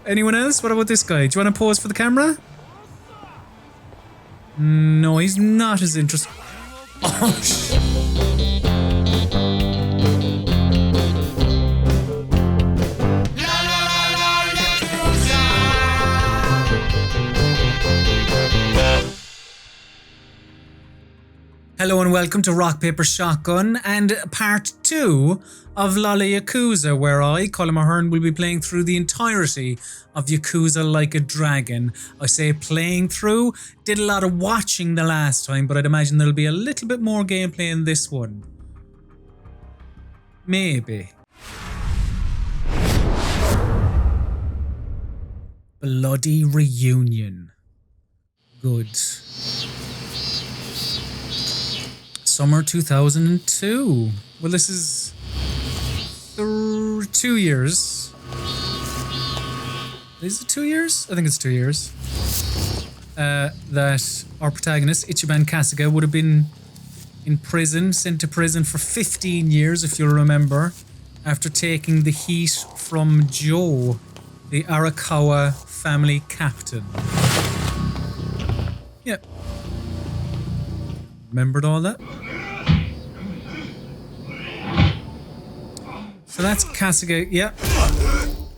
Anyone else? What about this guy? Do you want to pose for the camera? No, he's not as interested. Oh, shit. Hello and welcome to Rock Paper Shotgun and part 2 of LollaYakuza, where I, Colm Ahern, will be playing through the entirety of Yakuza Like a Dragon. I say playing through, did a lot of watching the last time, but I'd imagine there'll be a little bit more gameplay in this one. Maybe. Bloody reunion. Good. Summer 2002. Well, this is 2 years. Is it 2 years? I think it's 2 years. That our protagonist, Ichiban Kasuga, would have been in prison, sent to prison for 15 years, if you'll remember, after taking the heat from Joe, the Arakawa family captain. Yep. Remembered all that? So that's Kasuga, yeah.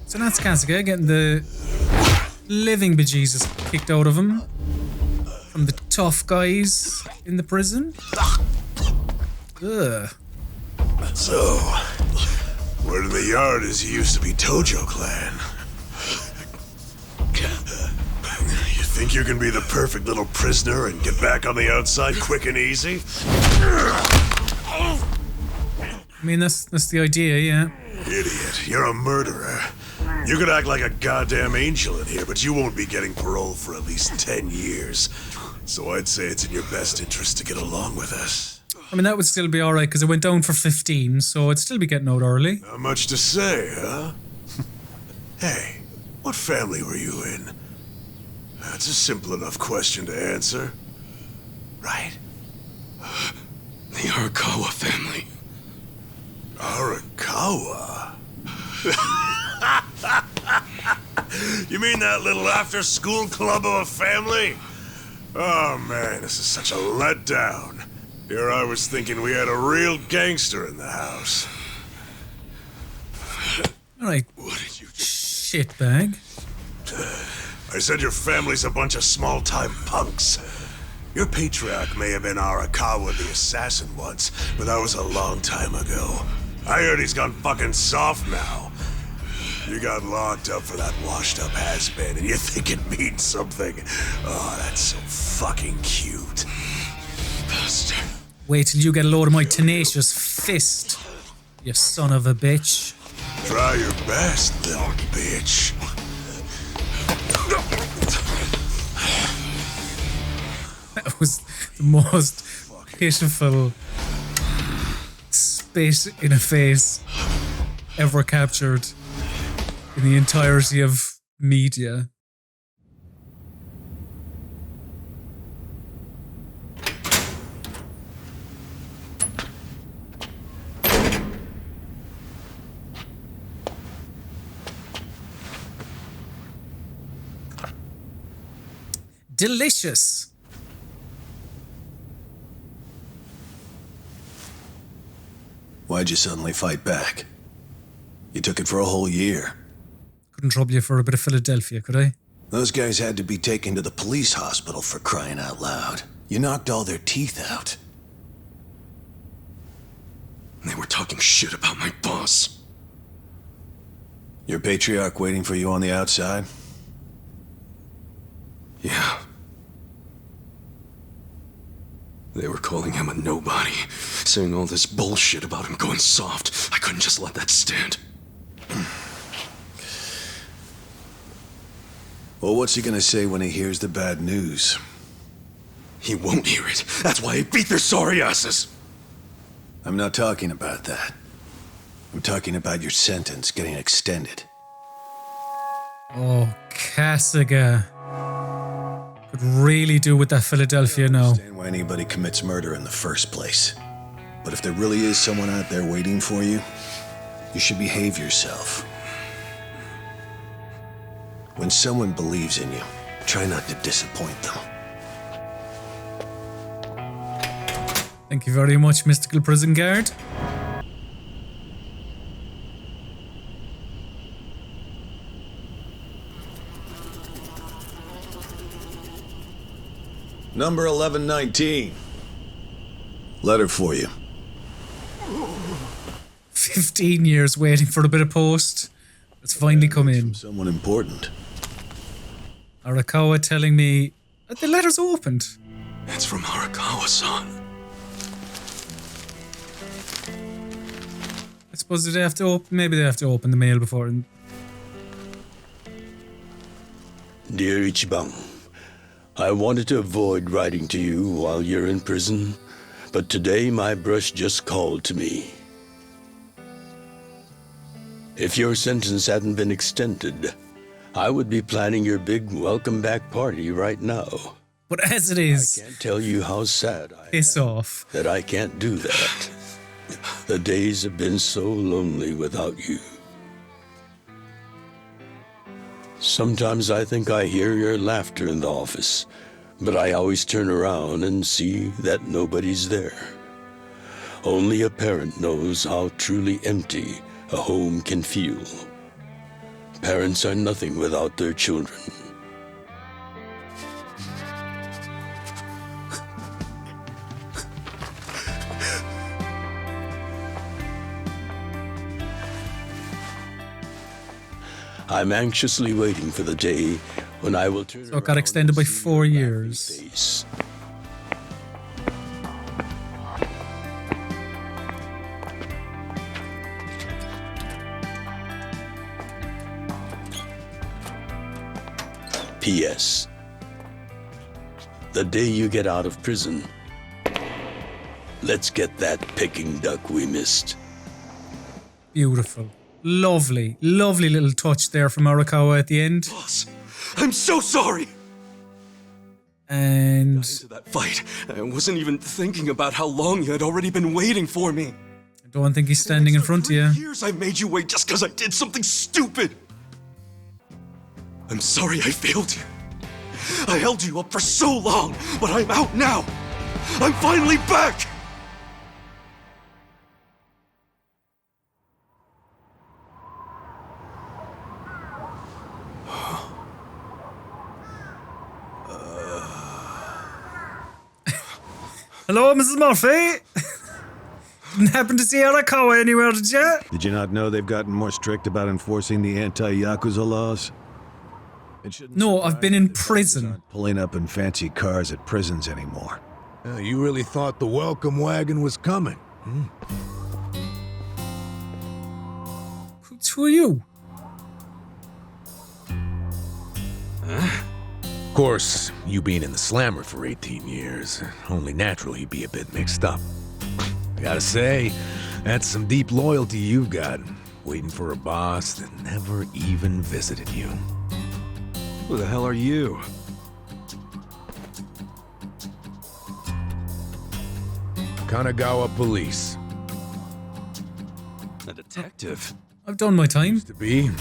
So that's Kasuga getting the living bejesus kicked out of him from the tough guys in the prison. Ugh. So, word in the yard is you used to be Tojo Clan. You think you can be the perfect little prisoner and get back on the outside quick and easy? I mean, that's the idea, yeah. Idiot, you're a murderer. You could act like a goddamn angel in here, but you won't be getting parole for at least 10 years. So I'd say it's in your best interest to get along with us. I mean, that would still be alright, because it went down for 15, so I'd still be getting out early. Not much to say, huh? Hey, what family were you in? That's a simple enough question to answer. Right? The Arakawa family. Arakawa? You mean that little after-school club of a family? Oh man, this is such a letdown. Here I was thinking we had a real gangster in the house. Alright, What did you do? shitbag. I said your family's a bunch of small-time punks. Your patriarch may have been Arakawa the assassin once, but that was a long time ago. I heard he's gone fucking soft now. You got locked up for that washed-up has-been, and you think it means something. Oh, that's so fucking cute. Bastard. Wait till you get a load of my tenacious fist, you son of a bitch. Try your best, little bitch. That was the most pitiful spit in a face ever captured in the entirety of media. Delicious. Why'd you suddenly fight back? You took it for a whole year. Couldn't trouble you for a bit of Philadelphia, could I? Those guys had to be taken to the police hospital for crying out loud. You knocked all their teeth out. They were talking shit about my boss. Your patriarch waiting for you on the outside? Yeah. They were calling him a nobody, saying all this bullshit about him going soft. I couldn't just let that stand. Well, what's he gonna say when he hears the bad news? He won't hear it. That's why he beat their sorry asses. I'm not talking about that. I'm talking about your sentence getting extended. Oh, Kasuga. Could really do with that Philadelphia now. I understand why anybody commits murder in the first place. But if there really is someone out there waiting for you, you should behave yourself. When someone believes in you, try not to disappoint them. Thank you very much, Mystical Prison Guard. Number 1119. Letter for you. 15 years waiting for a bit of post. It's finally come in. From someone important. Arakawa telling me that the letter's opened. It's from Arakawa-san. I suppose they have to open. Maybe they have to open the mail before. Dear Ichiban, I wanted to avoid writing to you while you're in prison, but today my brush just called to me. If your sentence hadn't been extended, I would be planning your big welcome back party right now. But as it is, I can't tell you how sad I piss am off. that I can't do that. The days have been so lonely without you. Sometimes I think I hear your laughter in the office, but I always turn around and see that nobody's there. Only a parent knows how truly empty a home can feel. Parents are nothing without their children. I'm anxiously waiting for the day when I will turn So it got around extended by and see 4 your years. laughing face. P.S. The day you get out of prison, let's get that Peking duck we missed. Beautiful. Lovely, lovely little touch there from Arakawa at the end. Boss, I'm so sorry. And Into that fight, I wasn't even thinking about how long you had already been waiting for me. I don't think he's standing in front of you. 3 years I've made you wait just because I did something stupid. I'm sorry I failed you. I held you up for so long, but I'm out now. I'm finally back. Hello, Mrs. Murphy. Didn't happen to see Arakawa anywhere, did you? Did you not know they've gotten more strict about enforcing the anti-Yakuza laws? It shouldn't No, I've been in surprise you that prison. Yakuza aren't pulling up in fancy cars at prisons anymore. You really thought the welcome wagon was coming? Who are you? Of course, you being in the slammer for 18 years, only natural you'd be a bit mixed up. I gotta say, that's some deep loyalty you've got, waiting for a boss that never even visited you. Who the hell are you? Kanagawa Police. A detective? I've done my time. To be.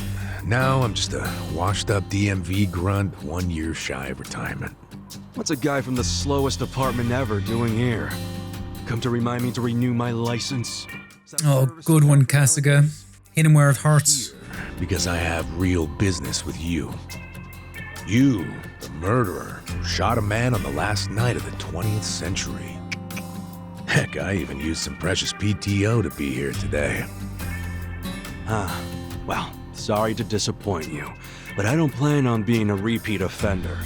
Now I'm just a washed-up DMV grunt 1 year shy of retirement. What's a guy from the slowest department ever doing here? Come to remind me to renew my license? Oh, good one, Kasuga. Hit him where it hurts. Because I have real business with you. You, the murderer, who shot a man on the last night of the 20th century. Heck, I even used some precious PTO to be here today. Well, sorry to disappoint you, but I don't plan on being a repeat offender.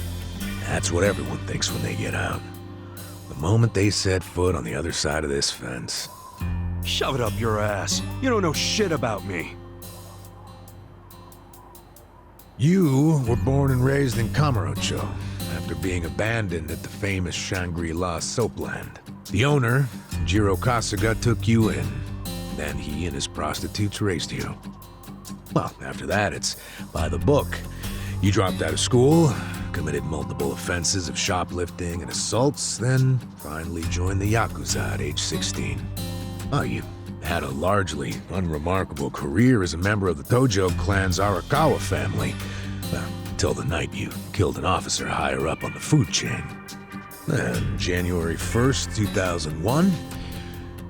That's what everyone thinks when they get out. The moment they set foot on the other side of this fence. Shove it up your ass. You don't know shit about me. You were born and raised in Kamurocho, after being abandoned at the famous Shangri-La soapland. The owner, Jiro Kasuga, took you in. Then he and his prostitutes raised you. Well, after that, it's by the book. You dropped out of school, committed multiple offenses of shoplifting and assaults, then finally joined the Yakuza at age 16. Oh, you had a largely unremarkable career as a member of the Tojo Clan's Arakawa family. Well, until the night you killed an officer higher up on the food chain. Then, January 1st, 2001,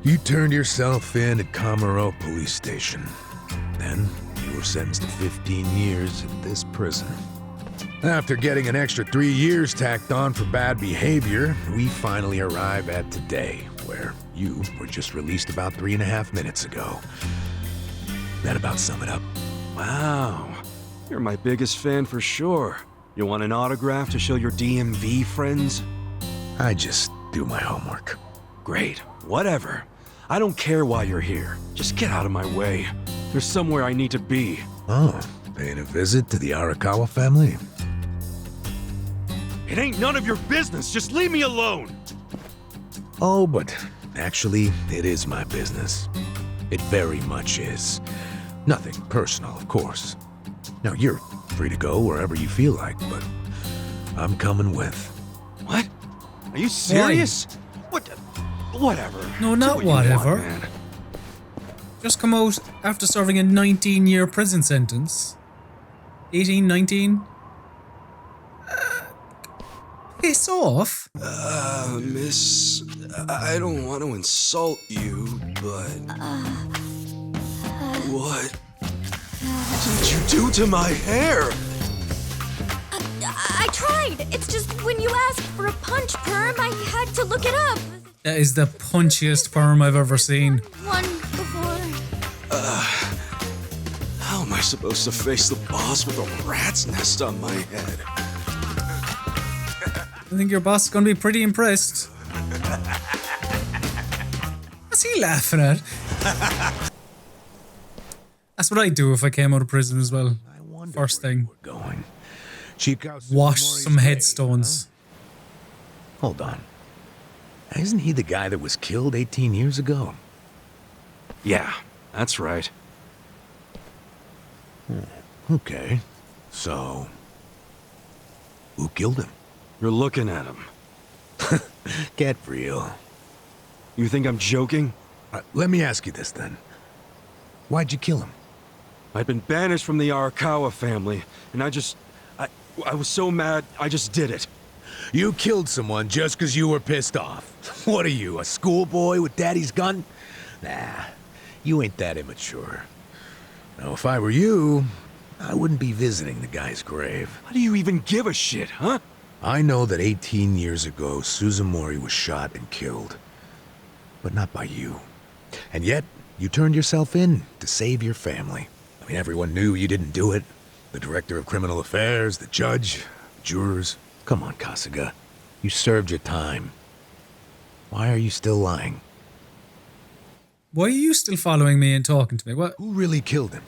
you turned yourself in at Kamurocho police station. Then, you were sentenced to 15 years at this prison. After getting an extra 3 years tacked on for bad behavior, we finally arrive at today, where you were just released about 3.5 minutes ago. That about sum it up. Wow. You're my biggest fan for sure. You want an autograph to show your DMV friends? I just do my homework. Great. Whatever. I don't care why you're here. Just get out of my way. There's somewhere I need to be. Oh, paying a visit to the Arakawa family? It ain't none of your business. Just leave me alone. Oh, but actually, it is my business. It very much is. Nothing personal, of course. Now, you're free to go wherever you feel like, but I'm coming with. What? Are you serious? What? Whatever. No, not Do what you want, whatever. man. Just come out after serving a 19-year prison sentence. 18, 19? Piss off. Miss, I don't want to insult you, but... What did you do to my hair? I tried. It's just when you asked for a punch perm, I had to look it up. That is the punchiest perm I've ever seen. One before. How am I supposed to face the boss with a rat's nest on my head? I think your boss is going to be pretty impressed. What's he laughing at? That's what I'd do if I came out of prison as well. First thing. We're going. Chief Kasuga Wash Mori's some grave, headstones. huh? Hold on. Isn't he the guy that was killed 18 years ago? Yeah, that's right. Okay. So, who killed him? You're looking at him. Get real. You think I'm joking? Let me ask you this then. Why'd you kill him? I'd been banished from the Arakawa family, and I was so mad, I just did it. You killed someone just because you were pissed off. What are you, a schoolboy with daddy's gun? Nah, you ain't that immature. Now, if I were you, I wouldn't be visiting the guy's grave. How do you even give a shit, huh? I know that 18 years ago, Suzumori was shot and killed. But not by you. And yet, you turned yourself in to save your family. I mean, everyone knew you didn't do it. The director of criminal affairs, the judge, the jurors. Come on, Kasuga. You served your time. Why are you still lying? Why are you still following me and talking to me? What? Who really killed him?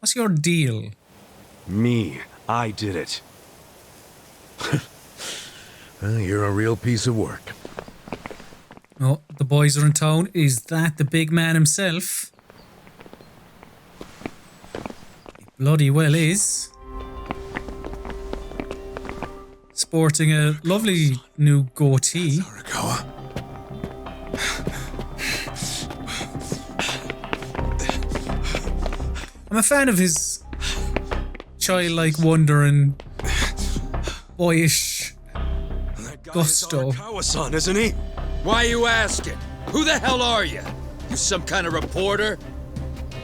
What's your deal? Me. I did it. Well, you're a real piece of work. Oh, the boys are in town. Is that the big man himself? He bloody well is. Sporting a lovely new goatee. Arakawa. I'm a fan of his childlike wonder and boyish That guy gusto. is Arakawa-san, isn't he? Why are you asking? Who the hell are you? You some kind of reporter?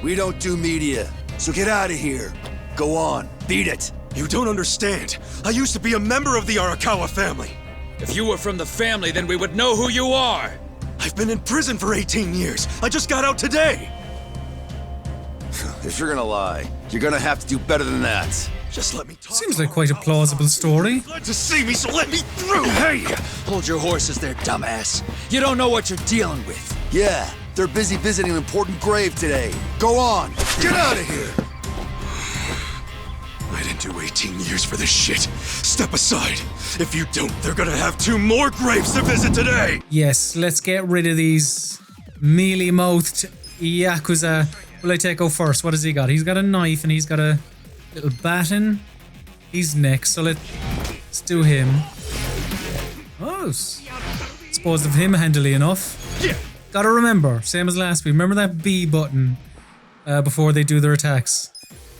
We don't do media, so get out of here. Go on, beat it. You don't understand. I used to be a member of the Arakawa family. If you were from the family, then we would know who you are. I've been in prison for 18 years. I just got out today. If you're gonna lie, you're gonna have to do better than that. Just let me talk. Seems like quite a plausible story. Glad to see me, so let me through. Hey! Hold your horses there, dumbass. You don't know what you're dealing with. Yeah, they're busy visiting an important grave today. Go on, get out of here. I didn't do 18 years for this shit. Step aside. If you don't, they're gonna have 2 more graves to visit today. Yes, let's get rid of these mealy-mouthed Yakuza. Will I take out first? What has he got? He's got a knife and he's got a little baton. He's next, so let's do him. Oh, disposed of him handily enough. Yeah. Gotta remember, same as last week, remember that B button before they do their attacks.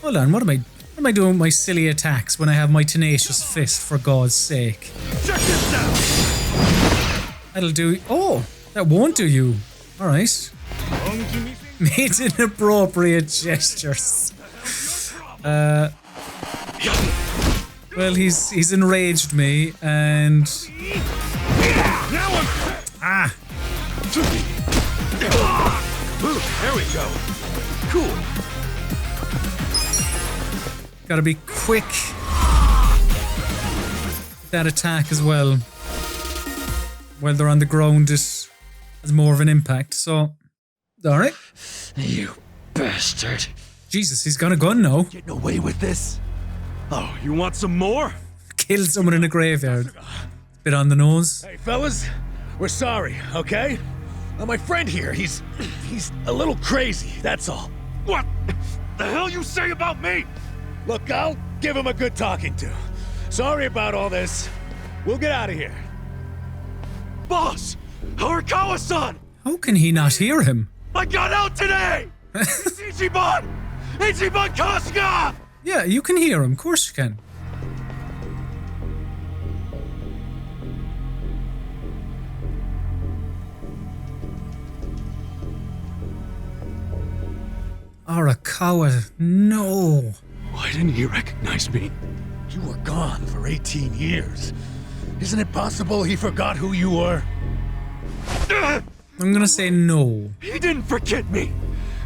Hold on, what am I am I doing with my silly attacks when I have my tenacious fist, for God's sake? Check this out! That'll do. Oh, that won't do you. Alright. Made inappropriate gestures. Well, he's enraged me, and... Ah! There we go. Cool. Gotta be quick. That attack as well. While they're on the ground, it has more of an impact, so... Alright. You bastard. Jesus, he's got a gun now. Getting away with this? Oh, you want some more? Killed someone in a graveyard. Bit on the nose. Hey, fellas, we're sorry, okay? My friend here, he's a little crazy, that's all. What the hell you say about me? Look, I'll give him a good talking to. Sorry about all this. We'll get out of here. Boss! Arakawa-san! How can he not hear him? I got out today! It's Ichiban! Ichiban Kasuga! Yeah, you can hear him. Of course you can. Arakawa, no. Why didn't he recognize me? You were gone for 18 years. Isn't it possible he forgot who you were? I'm gonna say no. He didn't forget me!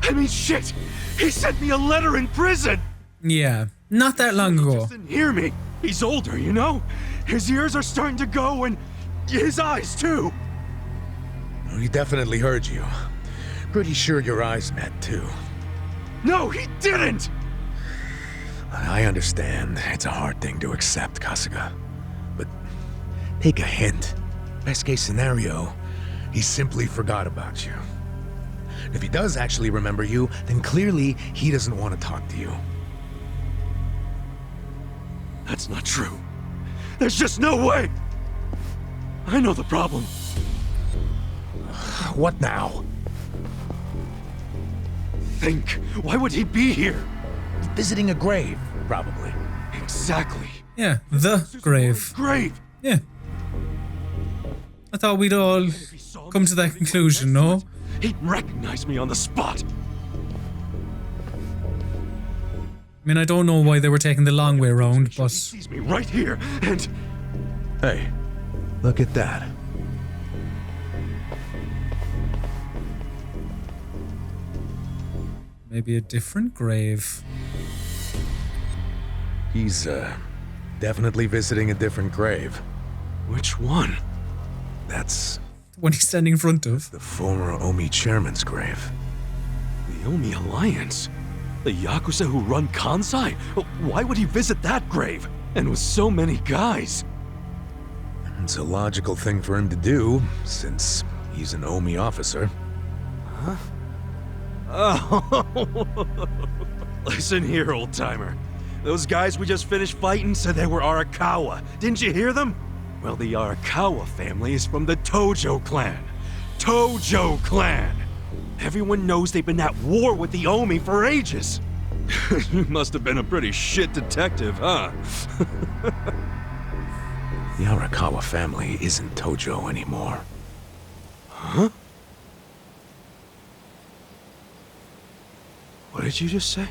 I mean, shit! He sent me a letter in prison! Yeah, not that long He ago. just didn't hear me. He's older, you know? His ears are starting to go, and his eyes, too. He definitely heard you. Pretty sure your eyes met, too. No, he didn't! I understand. It's a hard thing to accept, Kasuga. But take a hint. Best case scenario, he simply forgot about you. If he does actually remember you, then clearly he doesn't want to talk to you. That's not true. There's just no way! I know the problem. What now? Think. Why would he be here? Visiting a grave, probably. Exactly. Yeah, the grave. Grave! Yeah. I thought we'd all come to that conclusion, no? He'd recognize me on the spot. I mean, I don't know why they were taking the long way around, He but... sees me right here, and... Hey, look at that. Maybe a different grave. He's, definitely visiting a different grave. Which one? That's The one he's standing in front of. the former Omi chairman's grave. The Omi Alliance? The Yakuza who run Kansai? Why would he visit that grave? And with so many guys? It's a logical thing for him to do, since he's an Omi officer. Oh. Listen here, old-timer. Those guys we just finished fighting said they were Arakawa. Didn't you hear them? Well, the Arakawa family is from the Tojo Clan. Tojo Clan! Everyone knows they've been at war with the Omi for ages. You must have been a pretty shit detective, huh? The Arakawa family isn't Tojo anymore. Huh? What did you just say?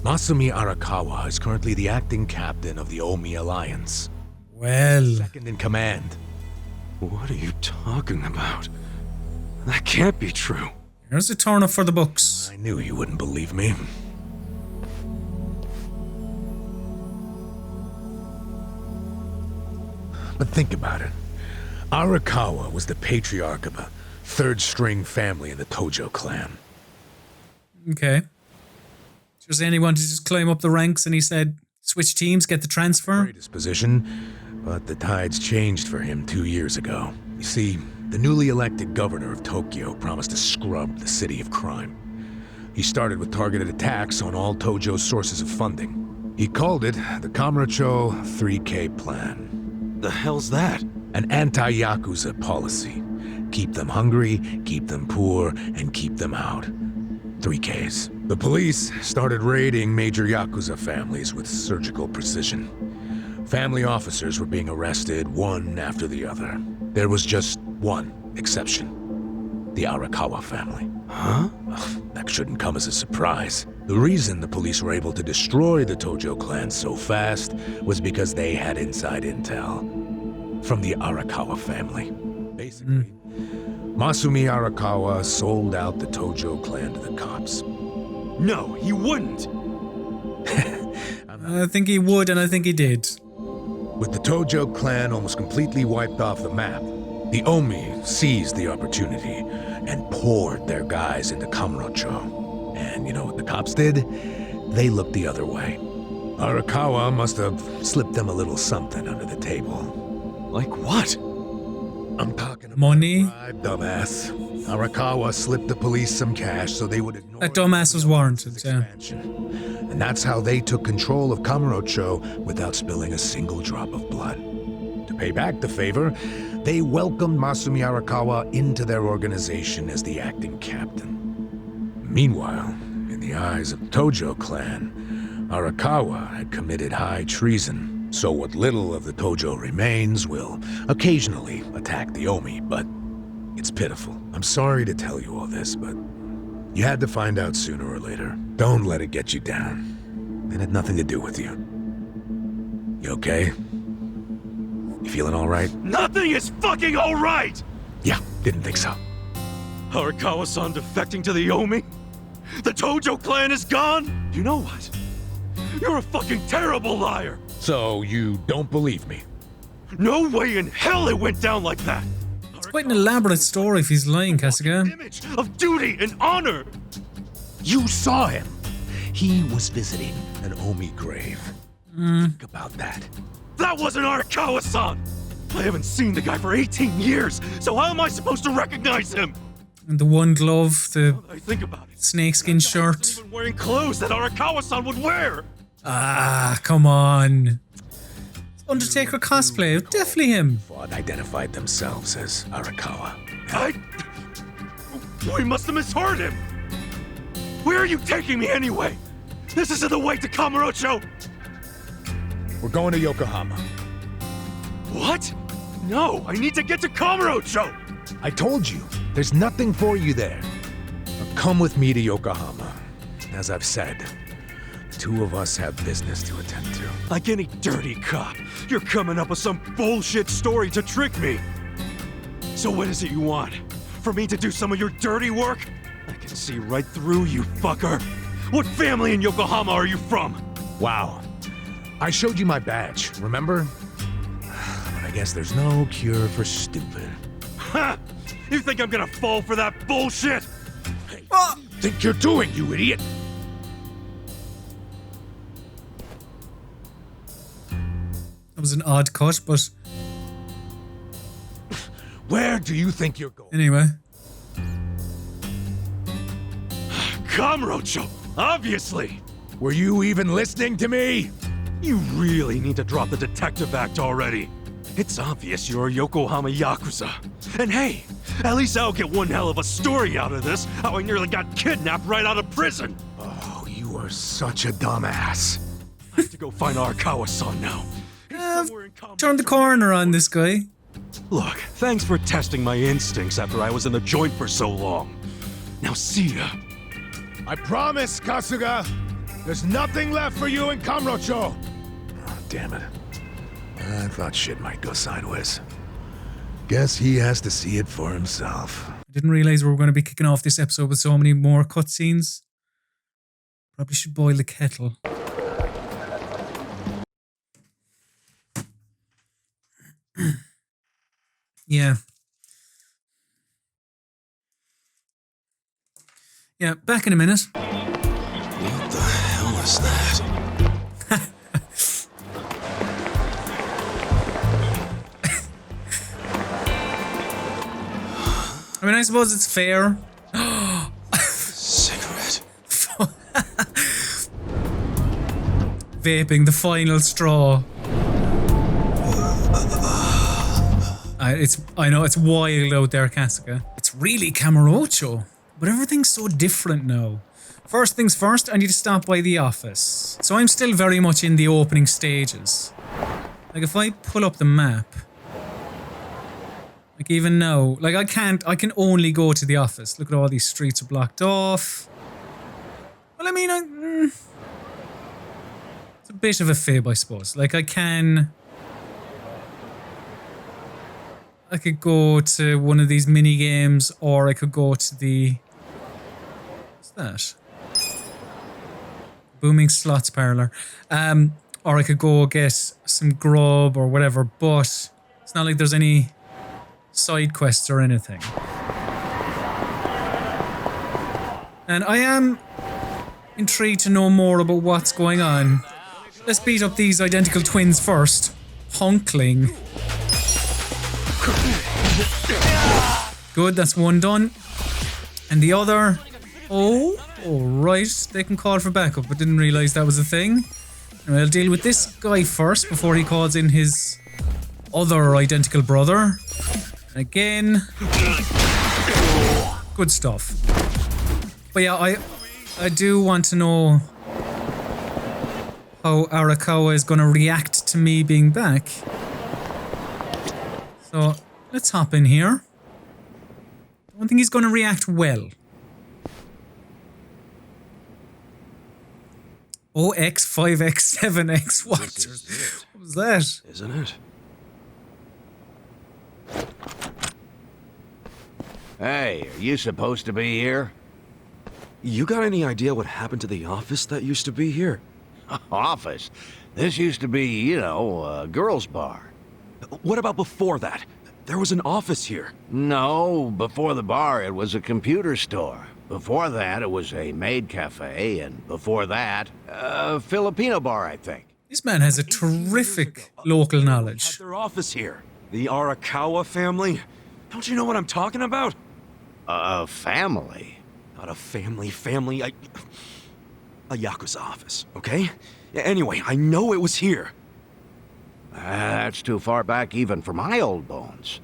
Masumi Arakawa is currently the acting captain of the Omi Alliance. Well... Second in command. What are you talking about? That can't be true. Here's a turn up for the books. I knew you wouldn't believe me. But think about it. Arakawa was the patriarch of a third-string family in the Tojo Clan. Okay. Just anyone to just climb up the ranks and he said, switch teams, get the transfer? Greatest position, but the tides changed for him 2 years ago. You see, the newly elected governor of Tokyo promised to scrub the city of crime. He started with targeted attacks on all Tojo's sources of funding. He called it the Kamurocho 3K Plan. The hell's that? An anti-Yakuza policy. Keep them hungry, keep them poor, and keep them out. 3Ks. The police started raiding major Yakuza families with surgical precision. Family officers were being arrested one after the other. There was just one exception. The Arakawa family. Huh? That shouldn't come as a surprise. The reason the police were able to destroy the Tojo Clan so fast was because they had inside intel from the Arakawa family. Basically, Masumi Arakawa sold out the Tojo Clan to the cops. No, he wouldn't! I think he would, and I think he did. With the Tojo Clan almost completely wiped off the map, the Omi seized the opportunity and poured their guys into Kamurocho. And you know what the cops did? They looked the other way. Arakawa must have slipped them a little something under the table. Like what? I'm talking about Money? bribe, dumbass. Arakawa slipped the police some cash so they would ignore That dumbass was warranted, yeah. expansion. And that's how they took control of Kamurocho without spilling a single drop of blood. To pay back the favor, they welcomed Masumi Arakawa into their organization as the acting captain. Meanwhile, in the eyes of the Tojo Clan, Arakawa had committed high treason, so what little of the Tojo remains will occasionally attack the Omi, but it's pitiful. I'm sorry to tell you all this, but you had to find out sooner or later. Don't let it get you down. It had nothing to do with you. You okay? You feeling all right? Nothing is fucking alright! Yeah, didn't think so. Arakawa-san defecting to the Omi? The Tojo Clan is gone? You know what? You're a fucking terrible liar! So you don't believe me? No way in hell it went down like that! It's quite an elaborate story if he's lying, Kasuga. Image of duty and honor! You saw him! He was visiting an Omi grave. Think about that. That wasn't Arakawa-san! I haven't seen the guy for 18 years, so how am I supposed to recognize him? And the one glove, the I think about it. snakeskin shirt. Even wearing clothes that Arakawa-san would wear! Ah, come on. Undertaker cosplay, definitely him. Fought identified themselves as Arakawa. We must have misheard him! Where are you taking me anyway? This isn't the way to Kamurocho! We're going to Yokohama. What? No, I need to get to Kamurocho! I told you, there's nothing for you there. Now come with me to Yokohama. As I've said, the two of us have business to attend to. Like any dirty cop, you're coming up with some bullshit story to trick me. So what is it you want? For me to do some of your dirty work? I can see right through you, fucker. What family in Yokohama are you from? Wow. I showed you my badge, remember? But I guess there's no cure for stupid. Ha! You think I'm gonna fall for that bullshit? Hey, think you're doing, you idiot? That was an odd cut, but Where do you think you're going? anyway. Kamurocho, obviously! Were you even listening to me? You really need to drop the detective act already. It's obvious you're a Yokohama Yakuza. And hey, at least I'll get one hell of a story out of this, how I nearly got kidnapped right out of prison. Oh, you are such a dumbass. I have to go find Arakawa-san now. He's somewhere in Turn the corner on this guy. Look, thanks for testing my instincts after I was in the joint for so long. Now see ya. I promise, Kasuga. There's nothing left for you in Kamurocho. Oh, damn it. I thought shit might go sideways. Guess he has to see it for himself. I didn't realize we were going to be kicking off this episode with so many more cutscenes. Probably should boil the kettle. Yeah. Yeah, back in a minute. What the hell is that? I mean, I suppose it's fair. Cigarette. Vaping, the final straw. I know it's wild out there, Kasuga. It's really Kamurocho, but everything's so different now. First things first, I need to stop by the office. So I'm still very much in the opening stages. Like if I pull up the map, like even now, like I can only go to the office. Look at all these streets are blocked off. Well, I mean, it's a bit of a fib, I suppose. Like I could go to one of these mini games, or I could go to the, what's that? Booming Slots Parlor. Or I could go get some grub or whatever, but it's not like there's any side quests or anything. And I am intrigued to know more about what's going on. Let's beat up these identical twins first. Hunkling. Good, that's one done. And the other... Oh, right. They can call for backup, but didn't realise that was a thing. And I'll deal with this guy first before he calls in his other identical brother. Again. Good stuff. But yeah, I do want to know how Arakawa is going to react to me being back. So, let's hop in here. I don't think he's going to react well. OX, 5X, 7X, what? What was that? Isn't it? Hey, are you supposed to be here? You got any idea what happened to the office that used to be here? Office? This used to be, you know, a girls' bar. What about before that? There was an office here. No, before the bar it was a computer store. Before that it was a maid cafe, and before that, a Filipino bar, I think. This man has a terrific local knowledge. Had their office here. The Arakawa family. Don't you know what I'm talking about? A family? Not a family, a Yakuza office, okay? Anyway, I know it was here. That's too far back even for my old bones.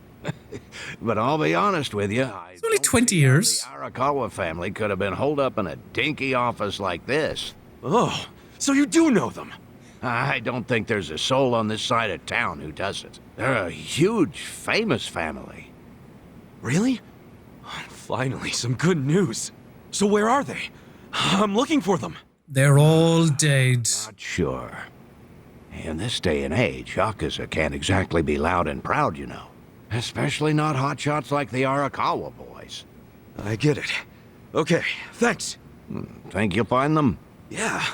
But I'll be honest with you, it's only 20 years. The Arakawa family could have been holed up in a dinky office like this. Oh, so you do know them? I don't think there's a soul on this side of town who doesn't. They're a huge, famous family. Really? Finally, some good news. So where are they? I'm looking for them. They're all dead. Not sure. In this day and age, Yakuza can't exactly be loud and proud, you know. Especially not hotshots like the Arakawa boys. I get it. Okay, thanks. Think you'll find them? Yeah.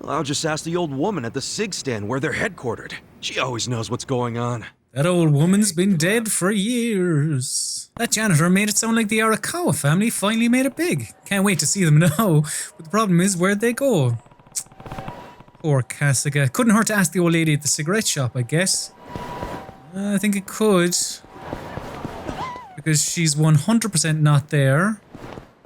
Well, I'll just ask the old woman at the SIG stand where they're headquartered. She always knows what's going on. That old woman's been dead for years. That janitor made it sound like the Arakawa family finally made it big. Can't wait to see them now. But the problem is, where'd they go? Poor Kasuga. Couldn't hurt to ask the old lady at the cigarette shop, I guess. I think it could. Because she's 100% not there.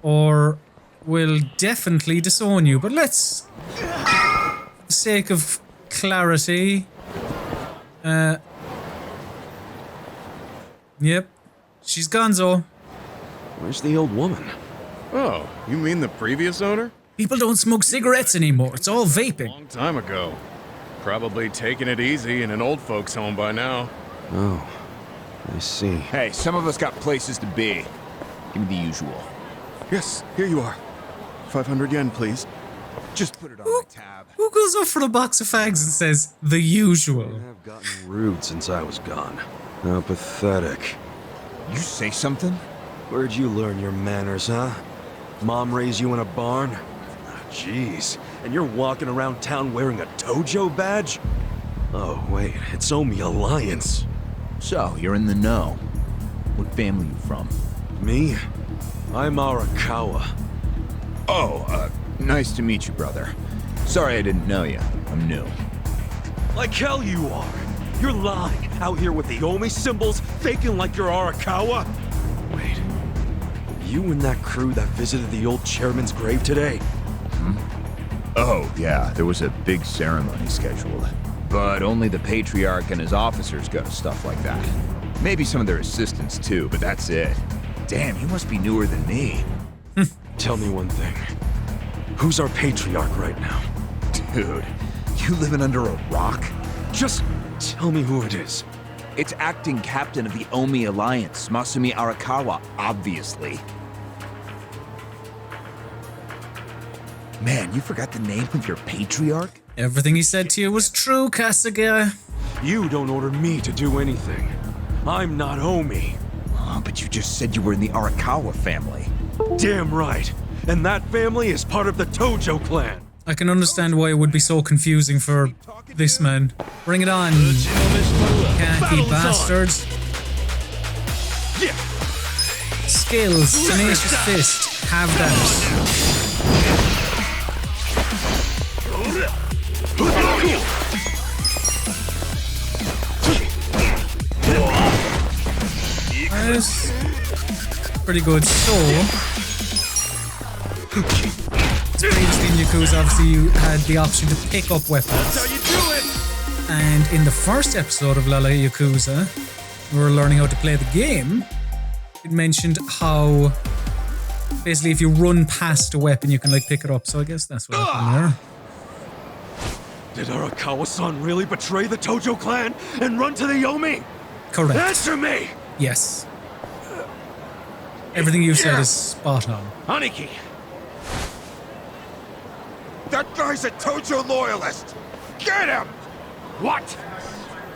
Or will definitely disown you. But let's... for the sake of clarity... Yep. She's gonzo. Where's the old woman? Oh, you mean the previous owner? People don't smoke cigarettes anymore. It's all vaping. Long time ago. Probably taking it easy in an old folks home by now. Oh, I see. Hey, some of us got places to be. Give me the usual. Yes, here you are. 500 yen, please. Just put it on my tab. Who goes up for a box of fags and says, the usual? I've gotten rude since I was gone. How pathetic. You say something? Where'd you learn your manners, huh? Mom raised you in a barn? Jeez. And you're walking around town wearing a Tojo badge? Oh, wait. It's Omi Alliance. So, you're in the know. What family you from? Me? I'm Arakawa. Oh, nice to meet you, brother. Sorry I didn't know you. I'm new. Like hell you are. You're lying. Out here with the Omi symbols, faking like you're Arakawa. Wait. You and that crew that visited the old chairman's grave today? Oh, yeah, there was a big ceremony scheduled. But only the Patriarch and his officers go to stuff like that. Maybe some of their assistants too, but that's it. Damn, you must be newer than me. Tell me one thing. Who's our patriarch right now? Dude, you living under a rock? Just tell me who it is. It's acting captain of the Omi Alliance, Masumi Arakawa, obviously. Man, you forgot the name of your patriarch? Everything he said to you was true, Kasuga. You don't order me to do anything. I'm not Omi. Oh, but you just said you were in the Arakawa family. Damn right. And that family is part of the Tojo Clan. I can understand why it would be so confusing for this man. Bring it on, khaki bastards. Yeah. Skills, tenacious fist, have that. Yes. Pretty good. So, previously in Yakuza, obviously you had the option to pick up weapons. That's how you do it. And in the first episode of LollaYakuza, we were learning how to play the game. It mentioned how basically if you run past a weapon, you can like pick it up. So I guess that's what happened there. Did Arakawa-san really betray the Tojo Clan and run to the Yomi? Correct. Answer me! Yes. Everything you said is spot on. Aniki! That guy's a Tojo loyalist! Get him! What?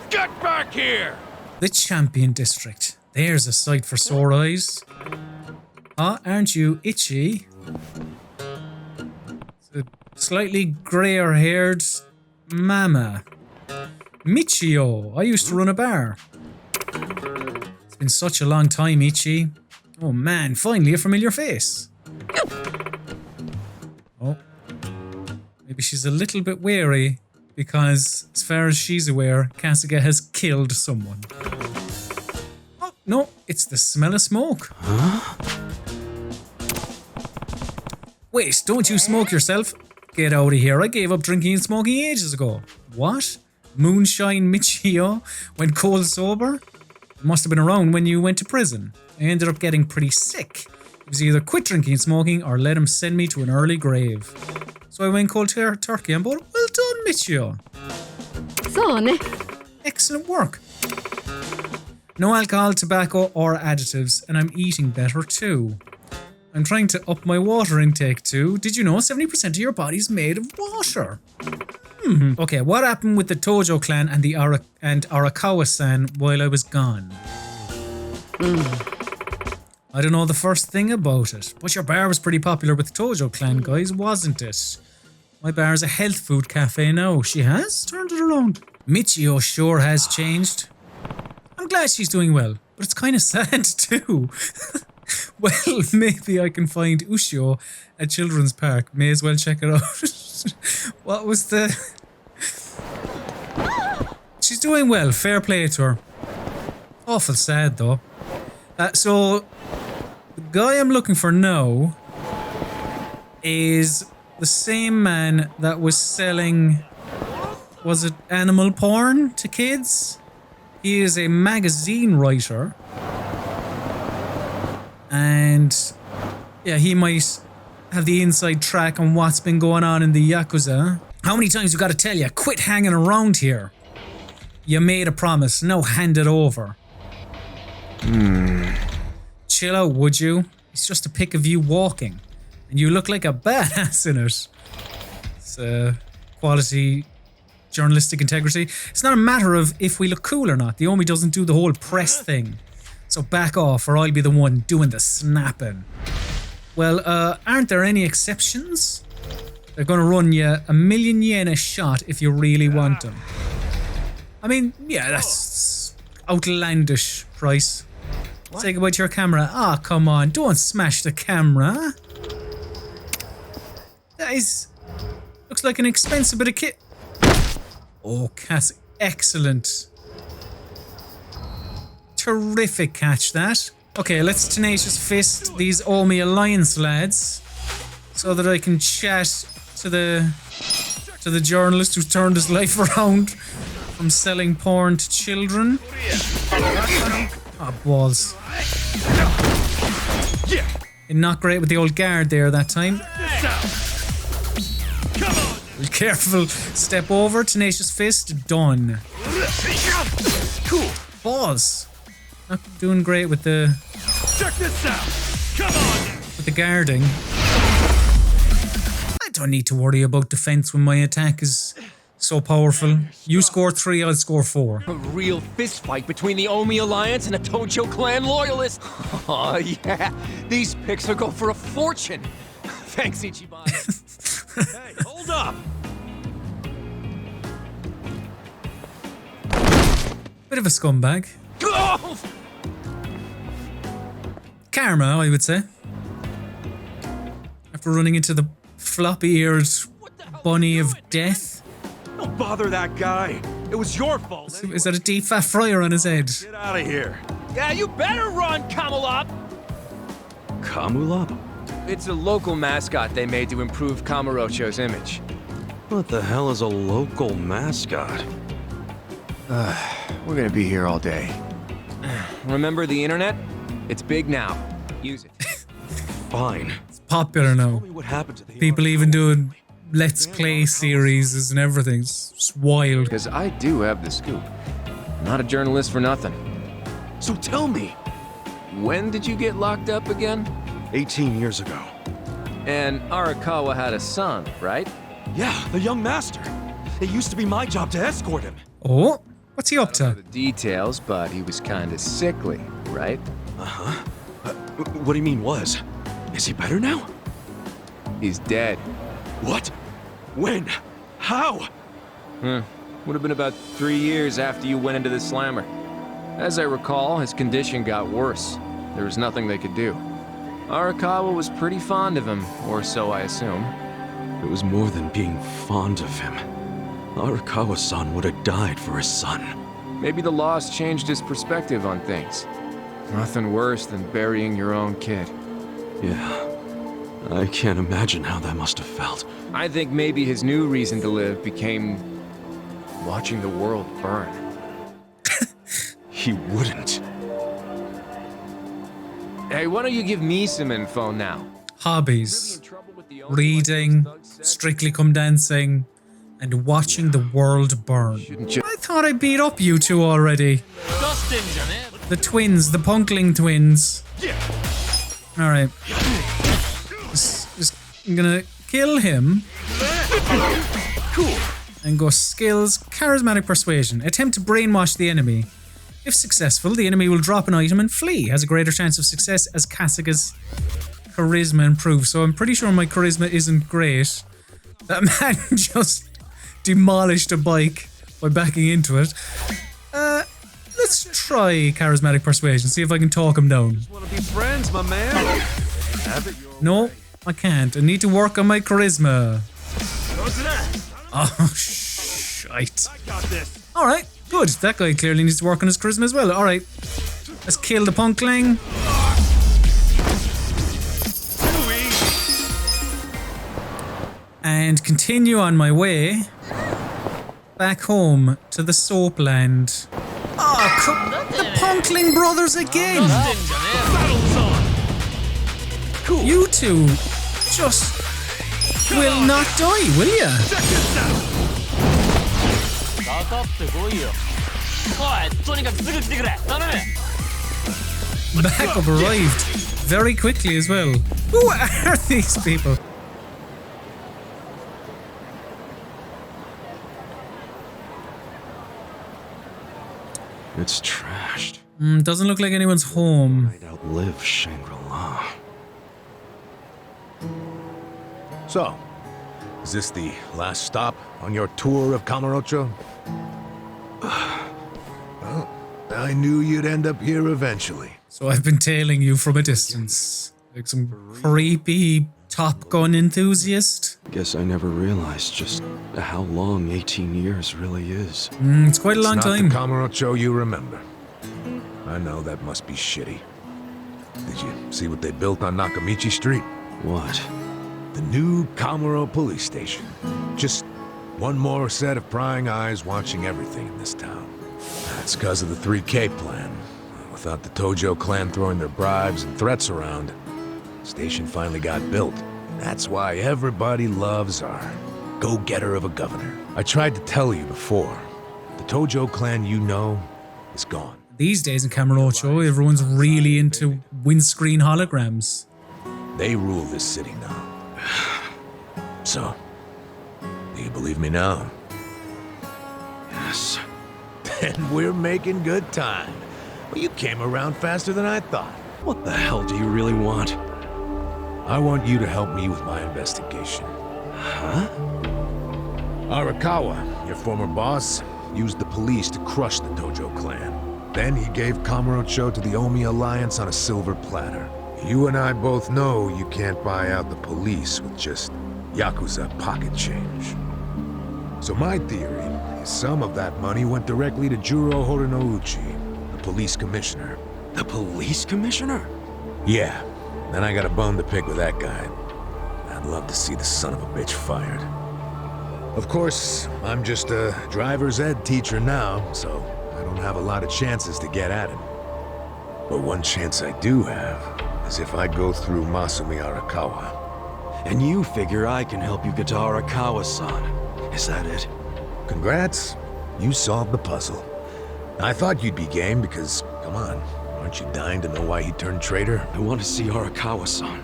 Get back here! The Champion District. There's a sight for sore eyes. Ah, aren't you itchy? It's a slightly grayer-haired mama. Michio. I used to run a bar. It's been such a long time, Ichi. Oh man, finally a familiar face. Oh. Maybe she's a little bit wary because, as far as she's aware, Kasuga has killed someone. Oh, no, it's the smell of smoke. Huh? Wait, don't you smoke yourself? Get out of here. I gave up drinking and smoking ages ago. What? Moonshine Michio went cold sober? Must have been around when you went to prison. I ended up getting pretty sick. It was either quit drinking and smoking or let him send me to an early grave. So I went cold turkey on board. Well done, Michio. Excellent work. No alcohol, tobacco or additives, and I'm eating better too. I'm trying to up my water intake too. Did you know 70% of your body's made of water? Okay, what happened with the Tojo Clan and the Arakawa-san while I was gone? I don't know the first thing about it, but your bar was pretty popular with the Tojo Clan guys, wasn't it? My bar is a health food cafe now. She has turned it around. Michio sure has changed. I'm glad she's doing well, but it's kind of sad too. Well, maybe I can find Ushio at Children's Park. May as well check it out. What was the... She's doing well. Fair play to her. Awful sad, though. So, the guy I'm looking for now is the same man that was selling... Was it animal porn to kids? He is a magazine writer. And yeah, he might have the inside track on what's been going on in the Yakuza. How many times we gotta tell you, quit hanging around here. You made a promise, now hand it over. Chill out, would you? It's just a pic of you walking. And you look like a badass in it. It's quality journalistic integrity. It's not a matter of if we look cool or not. The Omi doesn't do the whole press thing. So back off or I'll be the one doing the snapping. Well, aren't there any exceptions? They're gonna run you 1,000,000 yen a shot if you really want them. I mean, yeah, that's outlandish price. Say goodbye to your camera. Ah, come on, don't smash the camera. That is... looks like an expensive bit of kit. Oh, Cass, excellent. Terrific catch, that. Okay, let's tenacious fist these Omi Alliance lads so that I can chat to the journalist who's turned his life around from selling porn to children. Ah, balls. And not great with the old guard there that time. Be careful. Step over. Tenacious fist. Done. Cool. Balls. Not doing great with the... Check this out. Come on. With the guarding. I don't need to worry about defense when my attack is so powerful. You score 3, I'll score 4. A real fist fight between the Omi Alliance and a Tojo Clan loyalist. Oh, yeah. These picks will go for a fortune. Thanks, Ichiban. Hey, hold up. Bit of a scumbag. Karma, I would say. After running into the floppy-eared bunny of death. Don't bother that guy. It was your fault. Is that a deep fat fryer on his head? Get out of here. Yeah, you better run, Kamulop. Kamulop? It's a local mascot they made to improve Kamurocho's image. What the hell is a local mascot? We're gonna be here all day. Remember the internet? It's big now. Use it. Fine. It's popular now. Tell me what happened to the People even doing Let's Play series and everything. It's wild. Because I do have the scoop. I'm not a journalist for nothing. So tell me. When did you get locked up again? 18 years ago. And Arakawa had a son, right? Yeah, the young master. It used to be my job to escort him. Oh, what's he up I don't know to? the details, but he was kind of sickly, right? Uh-huh. What do you mean was? Is he better now? He's dead. What? When? How? Would have been about 3 years after you went into the slammer. As I recall, his condition got worse. There was nothing they could do. Arakawa was pretty fond of him, or so I assume. It was more than being fond of him. Arakawa-san would have died for his son. Maybe the loss changed his perspective on things. Nothing worse than burying your own kid. Yeah. I can't imagine how that must have felt. I think maybe his new reason to live became watching the world burn. He wouldn't. Hey, why don't you give me some info now? Hobbies. Reading, Strictly Come Dancing, and watching the world burn. I thought I beat up you two already. The twins, the Punkling twins. Alright. I'm gonna kill him. Cool. And go skills, charismatic persuasion. Attempt to brainwash the enemy. If successful, the enemy will drop an item and flee. Has a greater chance of success as Kasuga's charisma improves. So I'm pretty sure my charisma isn't great. That man just demolished a bike by backing into it. Let's try charismatic persuasion. See if I can talk him down. Just want to be friends, my man. No, I can't. I need to work on my charisma. Oh, shite. I got this. Alright, good. That guy clearly needs to work on his charisma as well. Alright. Let's kill the Punkling. And continue on my way back home to the Soapland. Oh, the Punkling brothers again! You two just will not die, will ya? Backup arrived very quickly as well. Who are these people? It's trashed. Doesn't look like anyone's home. Might outlive Shangri-La. So, is this the last stop on your tour of Kamurocho? Well, I knew you'd end up here eventually. So I've been tailing you from a distance. Like some creepy Top Gun enthusiast. Guess I never realized just how long 18 years really is. It's quite a long time. It's not the Kamurocho you remember. I know that must be shitty. Did you see what they built on Nakamichi Street? What? The new Kamuro police station. Just one more set of prying eyes watching everything in this town. That's because of the 3K plan. Without the Tojo Clan throwing their bribes and threats around, the station finally got built. That's why everybody loves our go-getter of a governor. I tried to tell you before. The Tojo Clan you know is gone. These days in Kamurocho, everyone's really into windscreen holograms. They rule this city now. So, do you believe me now? Yes. Then we're making good time. Well, you came around faster than I thought. What the hell do you really want? I want you to help me with my investigation. Huh? Arakawa, your former boss, used the police to crush the Tojo Clan. Then he gave Kamurocho to the Omi Alliance on a silver platter. You and I both know you can't buy out the police with just Yakuza pocket change. So my theory is some of that money went directly to Juro Horinouchi, the police commissioner. The police commissioner? Yeah, then I got a bone to pick with that guy. I'd love to see the son of a bitch fired. Of course, I'm just a driver's ed teacher now, so I don't have a lot of chances to get at him. But one chance I do have is if I go through Masumi Arakawa. And you figure I can help you get to Arakawa-san. Is that it? Congrats, you solved the puzzle. I thought you'd be game because, come on, aren't you dying to know why he turned traitor? I want to see Arakawa-san.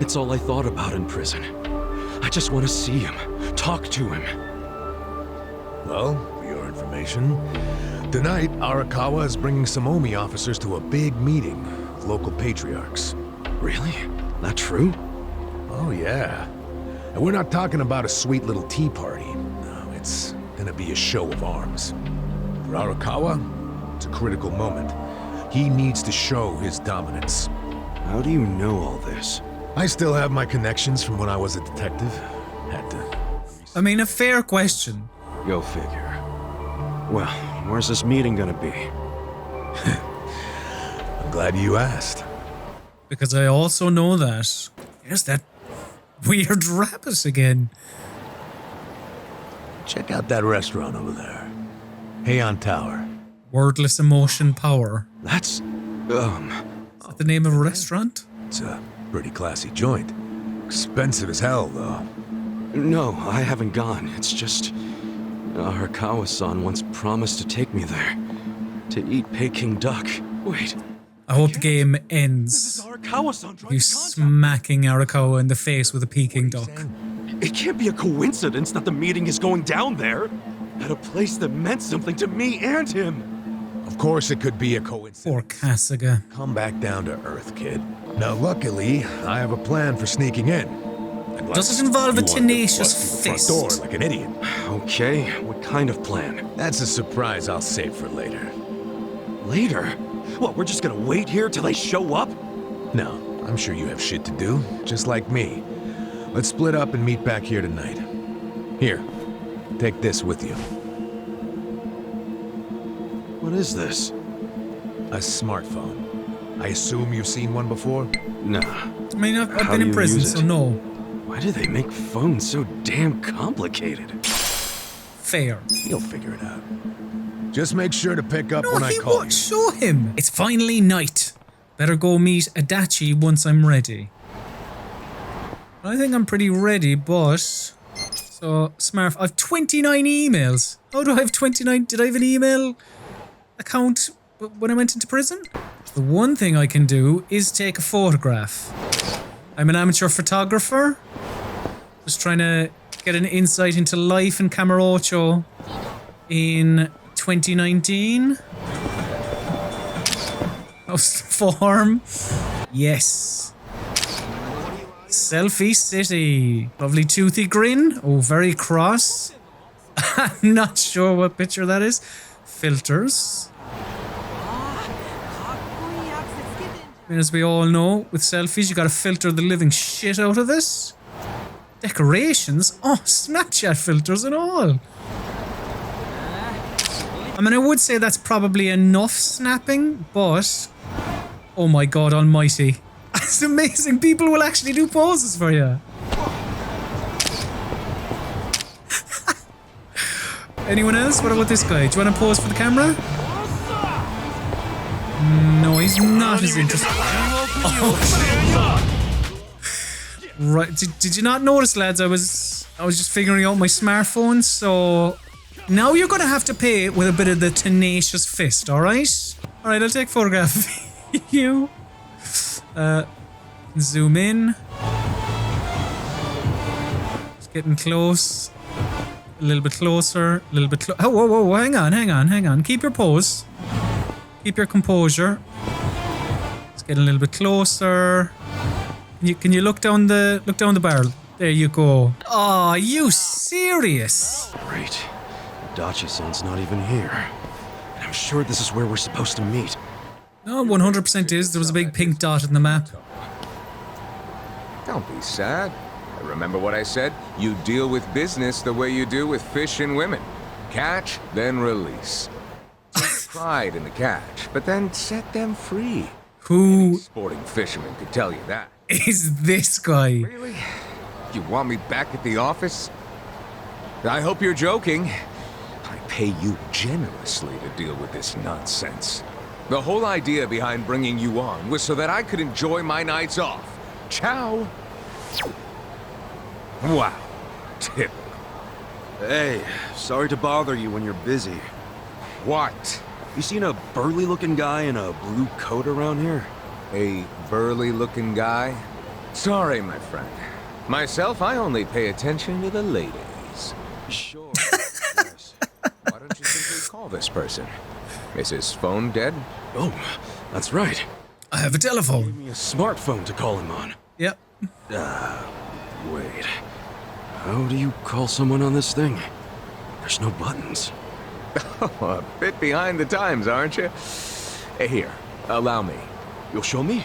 It's all I thought about in prison. I just want to see him, talk to him. Well, for your information, tonight Arakawa is bringing some Omi officers to a big meeting with local patriarchs. Really? That true? Oh yeah. And we're not talking about a sweet little tea party. No, it's gonna be a show of arms. For Arakawa, it's a critical moment. He needs to show his dominance. How do you know all this? I still have my connections from when I was a detective. Had to. I mean, a fair question. Go figure. Well, where's this meeting gonna be? I'm glad you asked. Because I also know that. There's that weird rabbit again. Check out that restaurant over there. Heian Tower. Wordless emotion power. That's, Is that the name of a restaurant? It's a pretty classy joint. Expensive as hell, though. No, I haven't gone. It's just... Arakawa-san once promised to take me there. To eat Peking duck. Wait. I hope the game ends. This is Arakawa-san trying You to contact smacking Arakawa in the face with a Peking duck. It can't be a coincidence that the meeting is going down there. At a place that meant something to me and him. Of course it could be a coincidence. Poor Kasuga. Come back down to earth, kid. Now, luckily, I have a plan for sneaking in. Does it involve a tenacious front fist? door like an idiot. Okay, what kind of plan? That's a surprise I'll save for later. Later? What, we're just gonna wait here till they show up? No, I'm sure you have shit to do, just like me. Let's split up and meet back here tonight. Here, take this with you. What is this? A smartphone. I assume you've seen one before? Nah. I mean, I've How been do in you prison, use it? so no. Why do they make phones so damn complicated? Fair. You'll figure it out. Just make sure to pick up No, when I he call won't you. show him. It's finally night. Better go meet Adachi once I'm ready. I think I'm pretty ready, but... So, Smurf, I've 29 emails. How do I have 29? Did I have an email account when I went into prison? The one thing I can do is take a photograph. I'm an amateur photographer. Just trying to get an insight into life in Kamurocho in 2019. How's the form? Yes. Selfie City. Lovely toothy grin. Oh, very cross. I'm not sure what picture that is. Filters. And as we all know, with selfies, you gotta filter the living shit out of this. Decorations? Oh, Snapchat filters and all. I mean, I would say that's probably enough snapping, but... Oh my god almighty. It's amazing. People will actually do poses for you. Anyone else? What about this guy? Do you want to pose for the camera? No, he's not as interested. Oh. Right. Did you not notice, lads? I was I was just figuring out my smartphone, so now you're gonna have to pay with a bit of the tenacious fist, alright? Alright, I'll take a photograph of you. Zoom in. It's getting close. A little bit closer, a little bit oh, whoa, whoa, hang on. Keep your pose. Keep your composure. Let's get a little bit closer. Can you look down the barrel? There you go. Oh, are you serious? Great. Dachi-san's not even here. And I'm sure this is where we're supposed to meet. No, 100% is. There was a big pink dot in the map. Don't be sad. Remember what I said? You deal with business the way you do with fish and women. Catch, then release. Take pride in the catch, but then set them free. Who? Any sporting fisherman could tell you that. Is this guy? Really? You want me back at the office? I hope you're joking. I pay you generously to deal with this nonsense. The whole idea behind bringing you on was so that I could enjoy my nights off. Ciao. Wow. Typical. Hey, sorry to bother you when you're busy. What? You seen a burly-looking guy in a blue coat around here? A burly-looking guy? Sorry, my friend. Myself, I only pay attention to the ladies. Sure. Yes. Why don't you simply call this person? Is his phone dead? Oh, that's right. I have a telephone. Give me a smartphone to call him on. Yep. Wait. How do you call someone on this thing? There's no buttons. Oh, a bit behind the times, aren't you? Here, allow me. You'll show me?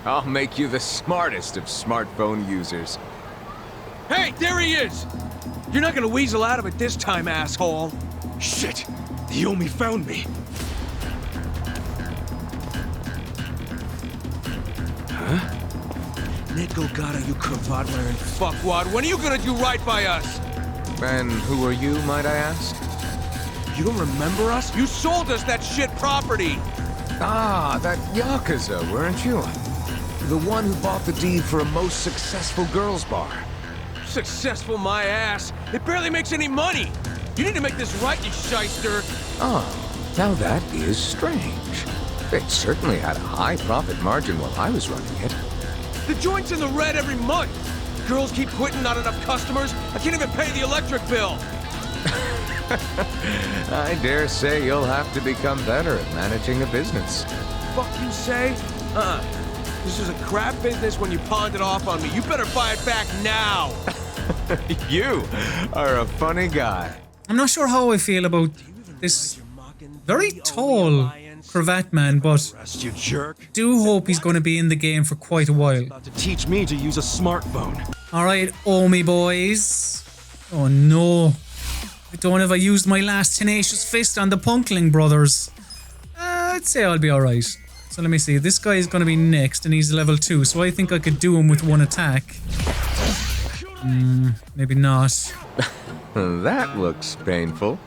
I'll make you the smartest of smartphone users. Hey, there he is! You're not gonna weasel out of it this time, asshole! Shit! The Yomi found me! Huh? Nickel gotta you cravat wearing fuckwad. When are you gonna do right by us? And who are you, might I ask? You don't remember us? You sold us that shit property! Ah, that Yakuza, weren't you? The one who bought the deed for a most successful girls' bar. Successful my ass! It barely makes any money! You need to make this right, you shyster! Oh, now that is strange. It certainly had a high profit margin while I was running it. The joint's in the red every month! Girls keep quitting, not enough customers. I can't even pay the electric bill! I dare say you'll have to become better at managing a business. Fuck you say? This was a crap business when you pawned it off on me. You better buy it back now! You are a funny guy. I'm not sure how I feel about this very tall cravat man, but You jerk. do hope he's going to be in the game for quite a while. About to teach me to use a smartphone. Alright, Omi boys. Oh no. I don't know if I used my last tenacious fist on the Punkling brothers. I'd say I'll be alright. So let me see. This guy is going to be next and he's level 2, so I think I could do him with one attack. Maybe not. That looks painful.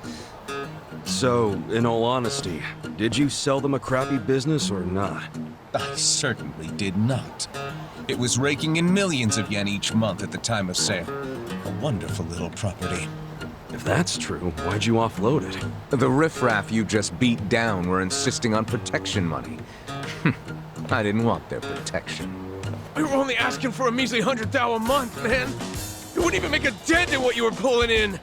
So, in all honesty, did you sell them a crappy business or not? I certainly did not. It was raking in millions of yen each month at the time of sale. A wonderful little property. If that's true, why'd you offload it? The riffraff you just beat down were insisting on protection money. I didn't want their protection. We were only asking for a measly 100 thou a month, man! It wouldn't even make a dent in what you were pulling in!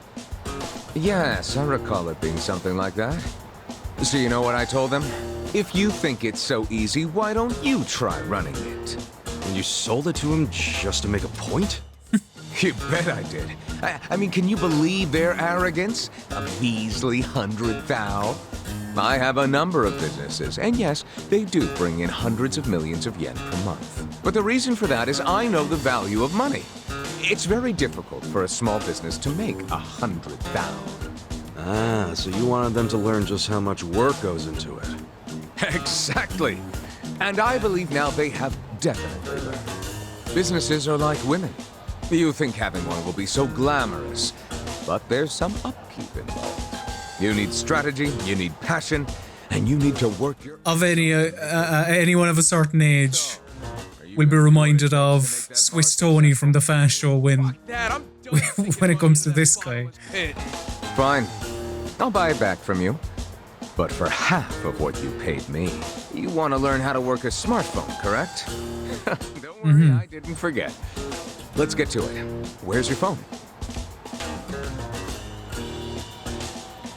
Yes, I recall it being something like that. So you know what I told them? If you think it's so easy, why don't you try running it? And you sold it to him just to make a point? You bet I did. I mean, can you believe their arrogance? A measly 100 thou? I have a number of businesses, and yes, they do bring in hundreds of millions of yen per month. But the reason for that is I know the value of money. It's very difficult for a small business to make 100 thou. Ah, so you wanted them to learn just how much work goes into it. Exactly. And I believe now they have definitely learned. Businesses are like women. You think having one will be so glamorous, but there's some upkeep involved. You need strategy, you need passion, and you need to work your... Of anyone of a certain age will be reminded of Swiss Tony from the Fast Show when when it comes to this guy. Fine. I'll buy it back from you. But for half of what you paid me. You want to learn how to work a smartphone, correct? Don't worry, I didn't forget. Let's get to it. Where's your phone?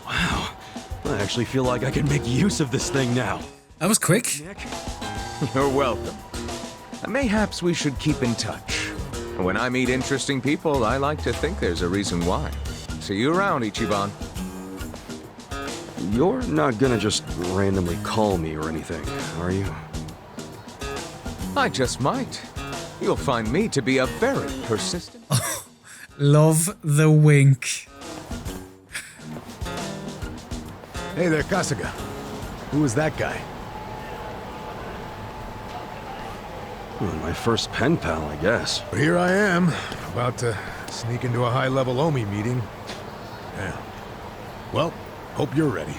Wow. I actually feel like I can make use of this thing now. That was quick. Nick? You're welcome. Mayhaps we should keep in touch. When I meet interesting people, I like to think there's a reason why. See you around, Ichiban. You're not gonna just randomly call me or anything, are you? I just might. You'll find me to be a very persistent... Love the wink. Hey there, Kasuga. Who was that guy? Well, my first pen pal, I guess. But here I am, about to sneak into a high-level Omi meeting. Yeah. Well, hope you're ready.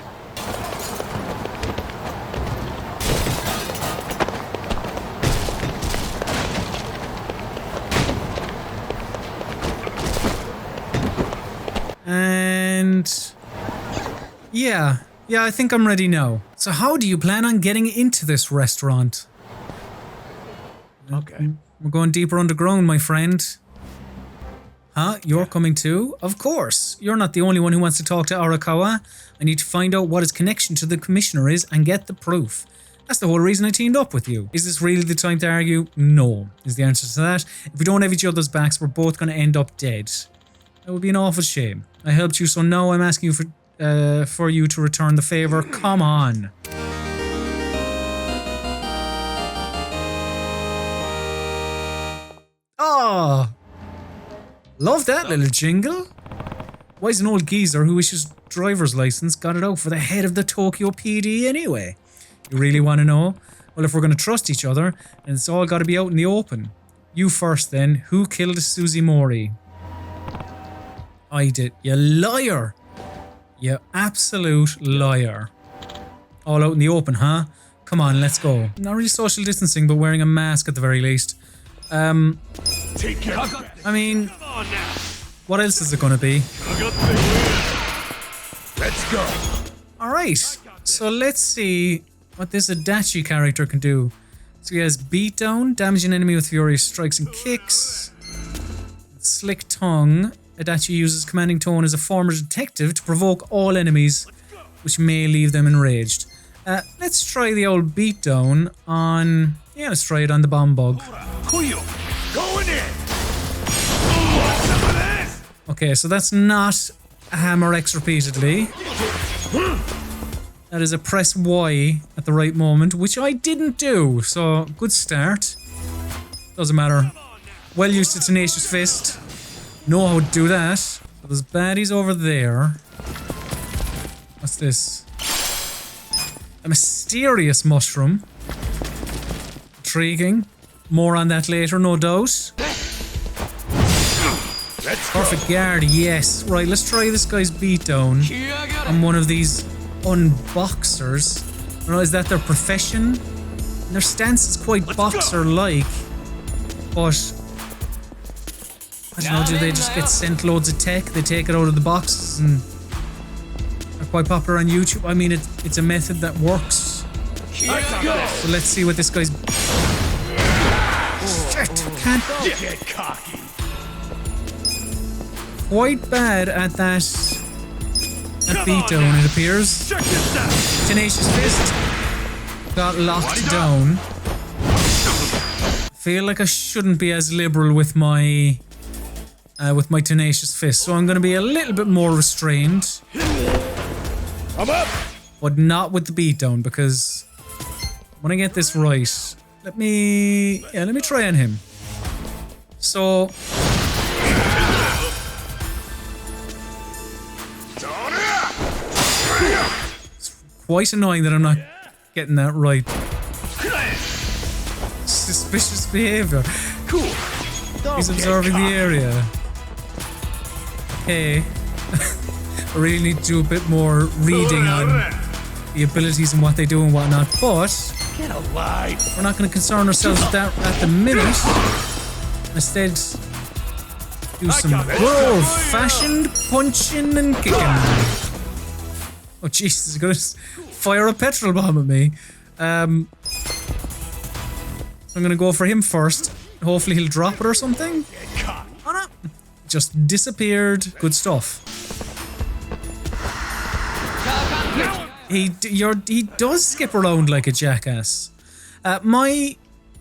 And... yeah, I think I'm ready now. So how do you plan on getting into this restaurant? Okay. We're going deeper underground, my friend. Huh? You're coming too? Of course. You're not the only one who wants to talk to Arakawa. I need to find out what his connection to the commissioner is and get the proof. That's the whole reason I teamed up with you. Is this really the time to argue? No, is the answer to that. If we don't have each other's backs, we're both going to end up dead. That would be an awful shame. I helped you, so now I'm asking you for you to return the favor. Come on. Oh, love that little jingle. Why is an old geezer who issues driver's license got it out for the head of the Tokyo PD anyway? You really want to know? Well, if we're going to trust each other, then it's all got to be out in the open. You first then. Who killed Suzumori? I did. You liar. You absolute liar. All out in the open, huh? Come on, let's go. Not really social distancing, but wearing a mask at the very least. Take care. I mean, what else is it going to be? Let's go. Alright, so let's see what this Adachi character can do. So he has beatdown, damage an enemy with furious strikes and kicks. Slick tongue. Adachi uses commanding tone as a former detective to provoke all enemies, which may leave them enraged. Let's try the old beatdown on... yeah, let's try it on the bomb bug. Going in. Okay, so that's not a hammer X repeatedly. That is a press Y at the right moment, which I didn't do, so good start. Doesn't matter. Well used to Tenacious Fist. Know how to do that. So there's baddies over there. What's this? A mysterious mushroom. Intriguing. More on that later, no doubt. Perfect guard, yes. Right, let's try this guy's beatdown on one of these unboxers. I don't know, is that their profession? Their stance is quite boxer-like, but I don't know, do they just get sent loads of tech? They take it out of the boxes and are quite popular on YouTube. I mean, it's a method that works. So let's see what this guy's... shit, can't get cocky. Quite bad at that beatdown, it appears. Tenacious Fist got locked down. Feel like I shouldn't be as liberal with my Tenacious Fist, so I'm going to be a little bit more restrained. I'm up. But not with the beatdown, because when I get this right, let me try on him. So it's quite annoying that I'm not getting that right. Suspicious behavior. Cool. He's observing the area. Okay. I really need to do a bit more reading on the abilities and what they do and whatnot, but Get alive. we're not going to concern ourselves with that at the minute. Instead, Do some good old-fashioned punching and kicking. Oh Jesus, he's gonna fire a petrol bomb at me. So I'm gonna go for him first. Hopefully he'll drop it or something. Oh no. Just disappeared. Good stuff. He does skip around like a jackass. My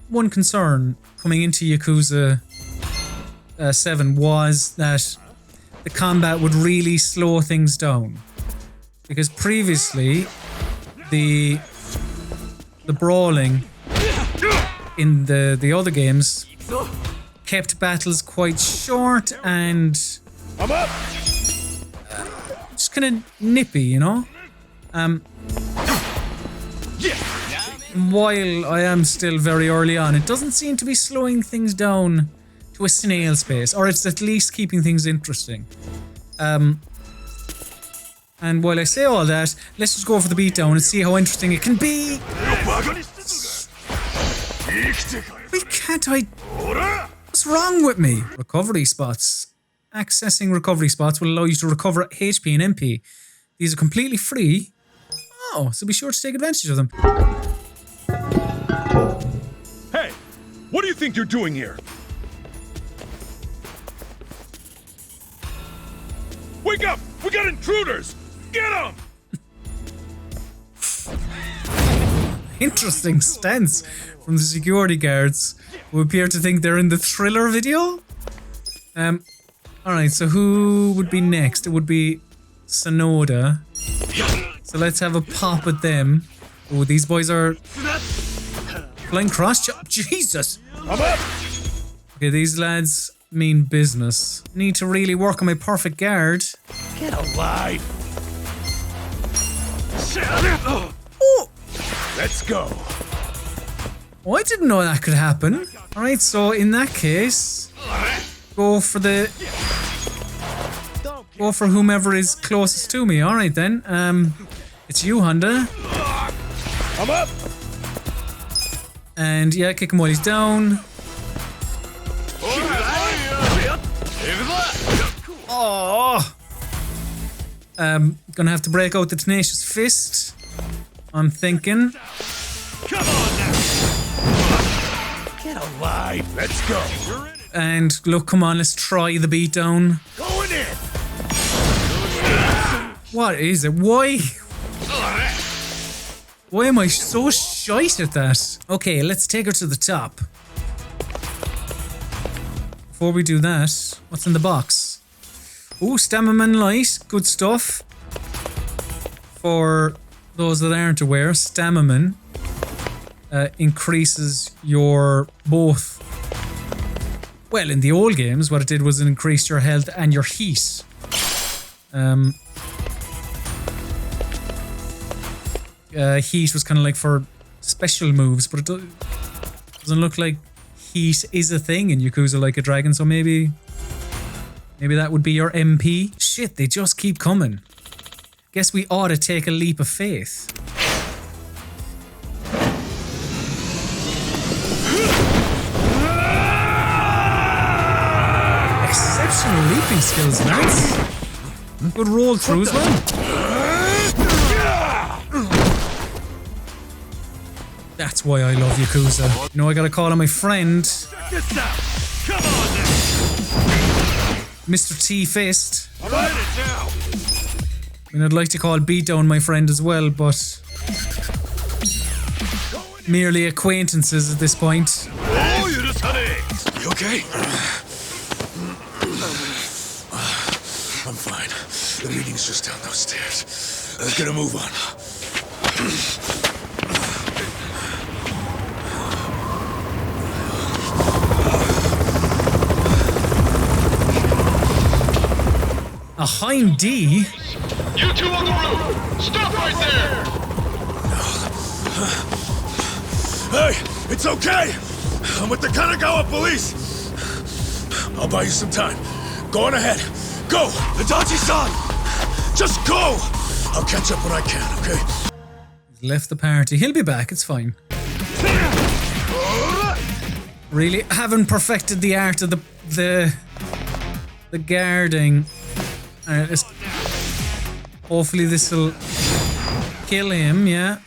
one concern coming into Yakuza 7 was that the combat would really slow things down. Because previously, the brawling in the other games kept battles quite short and just kind of nippy, you know? While I am still very early on, it doesn't seem to be slowing things down to a snail's pace, or it's at least keeping things interesting. And while I say all that, let's just go for the beatdown and see how interesting it can be. Why can't I? What's wrong with me? Recovery spots. Accessing recovery spots will allow you to recover HP and MP. These are completely free. Oh, so be sure to take advantage of them. Hey, what do you think you're doing here? Wake up! We got intruders! Get them! Interesting stance from the security guards, who appear to think they're in the Thriller video. Alright, so who would be next? It would be Sonoda. So let's have a pop at them. Oh, these boys are flying cross chop. Jesus! Okay, these lads mean business. Need to really work on my perfect guard. Get alive! Oh! Let's go. Oh, I didn't know that could happen. Alright, so in that case, go for whomever is closest to me. Alright then. It's you, Honda. I'm up! And yeah, kick him while he's down. Oh! Gonna have to break out the Tenacious Fist. I'm thinking. Come on now! Get alive! Let's go! And look, come on, let's try the beatdown. Going in! What is it? Why am I so shite at that? Okay, let's take her to the top. Before we do that, what's in the box? Ooh, Stamina Light, good stuff. For those that aren't aware, Stamina increases your both. Well, in the old games, what it did was it increased your health and your heat. Heat was kind of like for special moves, but it doesn't look like heat is a thing in Yakuza Like a Dragon, so maybe that would be your MP. Shit, they just keep coming. Guess we ought to take a leap of faith. Exceptional leaping skills, lads. Good roll through as well. That's why I love Yakuza. You know, I gotta call on my friend, Mr. T Fist. I mean, I'd like to call Beatdown my friend as well, but merely acquaintances at this point. You okay? I'm fine. The meeting's just down those stairs. Let's get a move on. A hind D? You two on the roof! Stop right there! Hey, it's okay! I'm with the Kanagawa police! I'll buy you some time. Go on ahead. Go! Itachi-san! Just go! I'll catch up when I can, okay? He's left the party. He'll be back, it's fine. Really haven't perfected the art of the the guarding. Alright, let's... Hopefully this will kill him, yeah.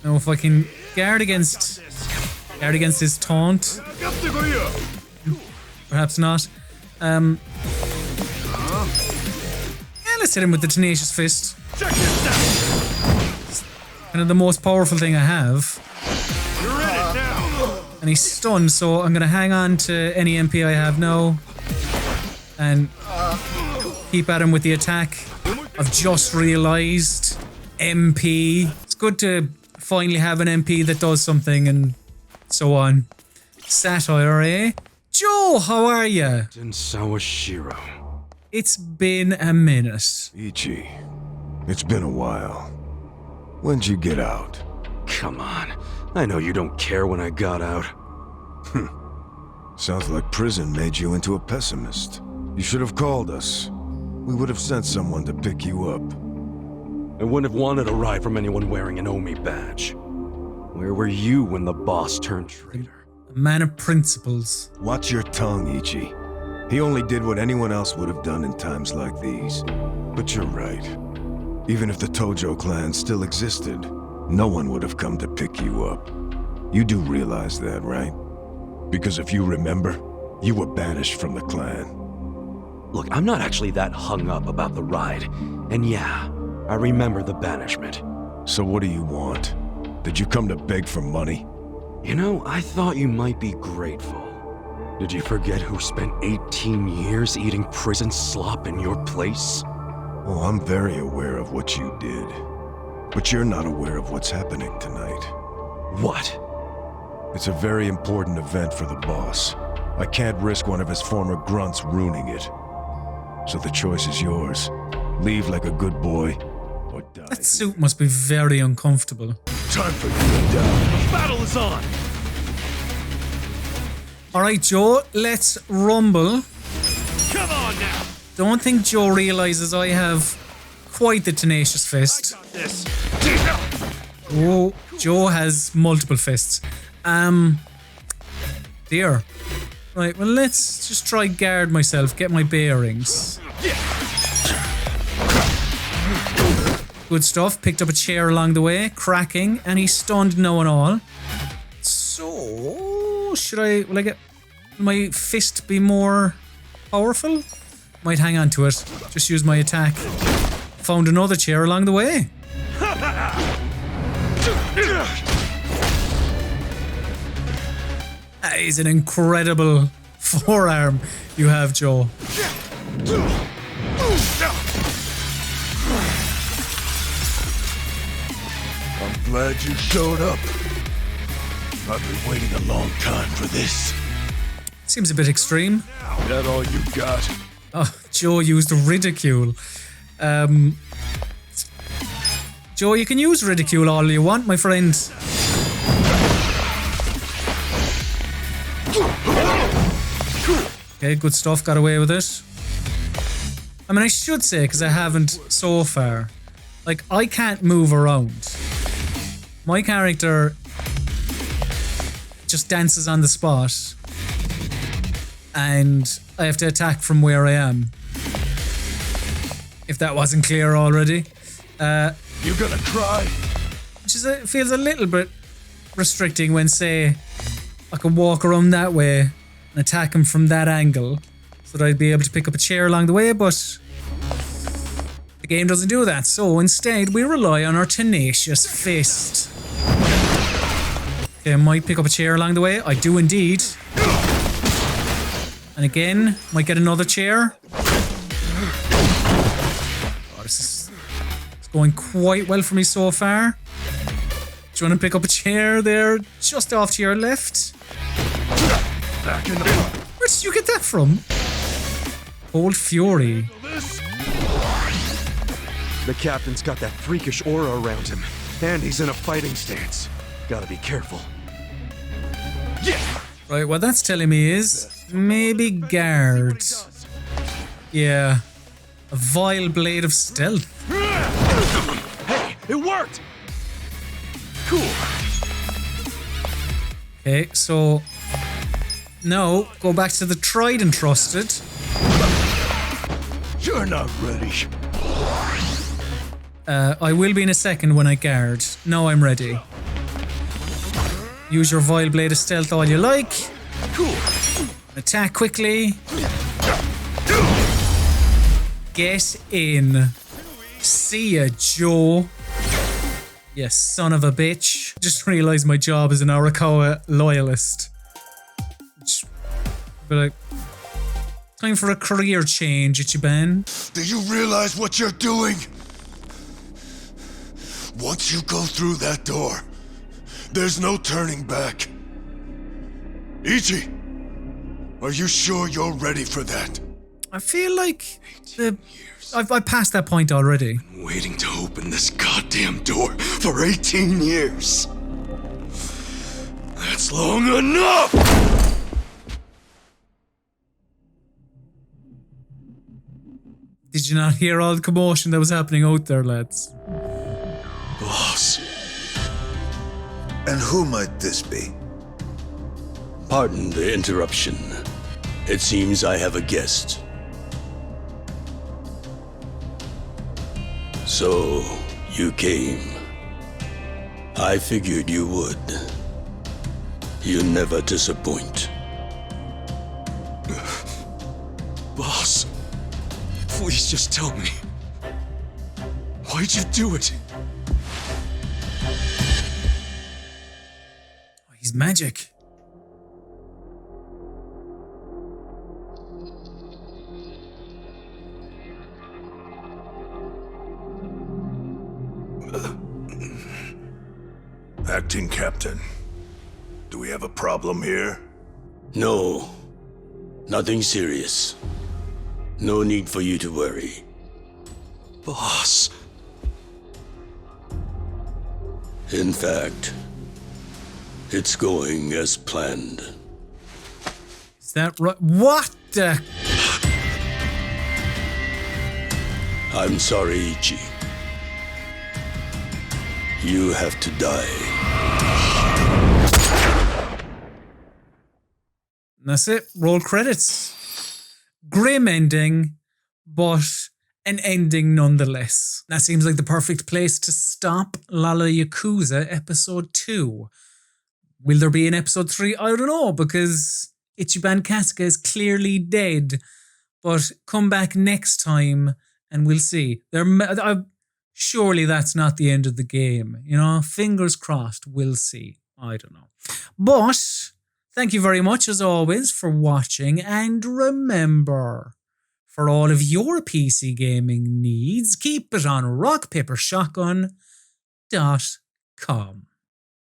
Now if I can guard against his taunt. Perhaps not. Yeah, let's hit him with the Tenacious Fist. It's kind of the most powerful thing I have. And he's stunned, so I'm gonna hang on to any MP I have now. And keep at him with the attack. I've just realised MP. It's good to finally have an MP that does something and so on. Satire, eh? Joe, how are ya? Sawashiro. It's been a minute. Ichi, it's been a while. When'd you get out? Come on. I know you don't care when I got out. Sounds like prison made you into a pessimist. You should have called us. We would have sent someone to pick you up. I wouldn't have wanted a ride from anyone wearing an Omi badge. Where were you when the boss turned traitor? A man of principles. Watch your tongue, Ichi. He only did what anyone else would have done in times like these. But you're right. Even if the Tojo Clan still existed, no one would have come to pick you up. You do realize that, right? Because if you remember, you were banished from the clan. Look, I'm not actually that hung up about the ride. And yeah, I remember the banishment. So what do you want? Did you come to beg for money? You know, I thought you might be grateful. Did you forget who spent 18 years eating prison slop in your place? Oh, I'm very aware of what you did. But you're not aware of what's happening tonight. What? It's a very important event for the boss. I can't risk one of his former grunts ruining it. So the choice is yours. Leave like a good boy, or die. That suit must be very uncomfortable. Time for you to die. Battle is on! Alright, Joe, let's rumble. Come on now! Don't think Joe realises I have quite the Tenacious Fist. This. Oh, Joe has multiple fists. Dear. Right, well, let's just try guard myself, get my bearings. Good stuff. Picked up a chair along the way, cracking, and he's stunned no and all. So, will I get my fist be more powerful? Might hang on to it. Just use my attack. Found another chair along the way. That is an incredible forearm you have, Joe. I'm glad you showed up. I've been waiting a long time for this. Seems a bit extreme. Is that all you got? Oh, Joe used ridicule. Joe, you can use ridicule all you want, my friend. Okay, good stuff, got away with it. I mean, I should say, because I haven't so far, like, I can't move around. My character just dances on the spot, and I have to attack from where I am. If that wasn't clear already. You gonna cry? Which is feels a little bit restricting when, say, I can walk around that way and attack him from that angle, so that I'd be able to pick up a chair along the way, but the game doesn't do that. So instead, we rely on our Tenacious Fist. Okay, I might pick up a chair along the way. I do indeed. And again, might get another chair. Oh, this is going quite well for me so far. Do you want to pick up a chair there, just off to your left? Where did you get that from? Cold Fury. The captain's got that freakish aura around him, and he's in a fighting stance. Gotta be careful. Right, what that's telling me is maybe guard. Yeah. A vile blade of stealth. Hey, it worked! Cool. Okay, so now go back to the tried and trusted. You're not ready. I will be in a second when I guard. Now I'm ready. Use your vile blade of stealth all you like. Cool. Attack quickly. Get in. See ya, Joe. You son of a bitch. Just realised my job as an Arakawa loyalist. But like, time for a career change, Ichiban. Do you realize what you're doing? Once you go through that door, there's no turning back. Ichi, are you sure you're ready for that? I feel like I've passed that point already. Waiting to open this goddamn door for 18 years. That's long enough! Did you not hear all the commotion that was happening out there, lads? Boss. And who might this be? Pardon the interruption. It seems I have a guest. So, you came. I figured you would. You never disappoint. Boss, please just tell me. Why'd you do it? He's magic. Acting Captain, do we have a problem here? No, nothing serious. No need for you to worry. Boss. In fact, it's going as planned. Is that right? What the? I'm sorry, Ichi. You have to die. And that's it. Roll credits. Grim ending, but an ending nonetheless. That seems like the perfect place to stop LollaYakuza episode 2. Will there be an episode 3? I don't know, because Ichiban Kasuga is clearly dead. But come back next time and we'll see. Surely that's not the end of the game. You know, fingers crossed, we'll see. I don't know. But thank you very much, as always, for watching. And remember, for all of your PC gaming needs, keep it on rockpapershotgun.com.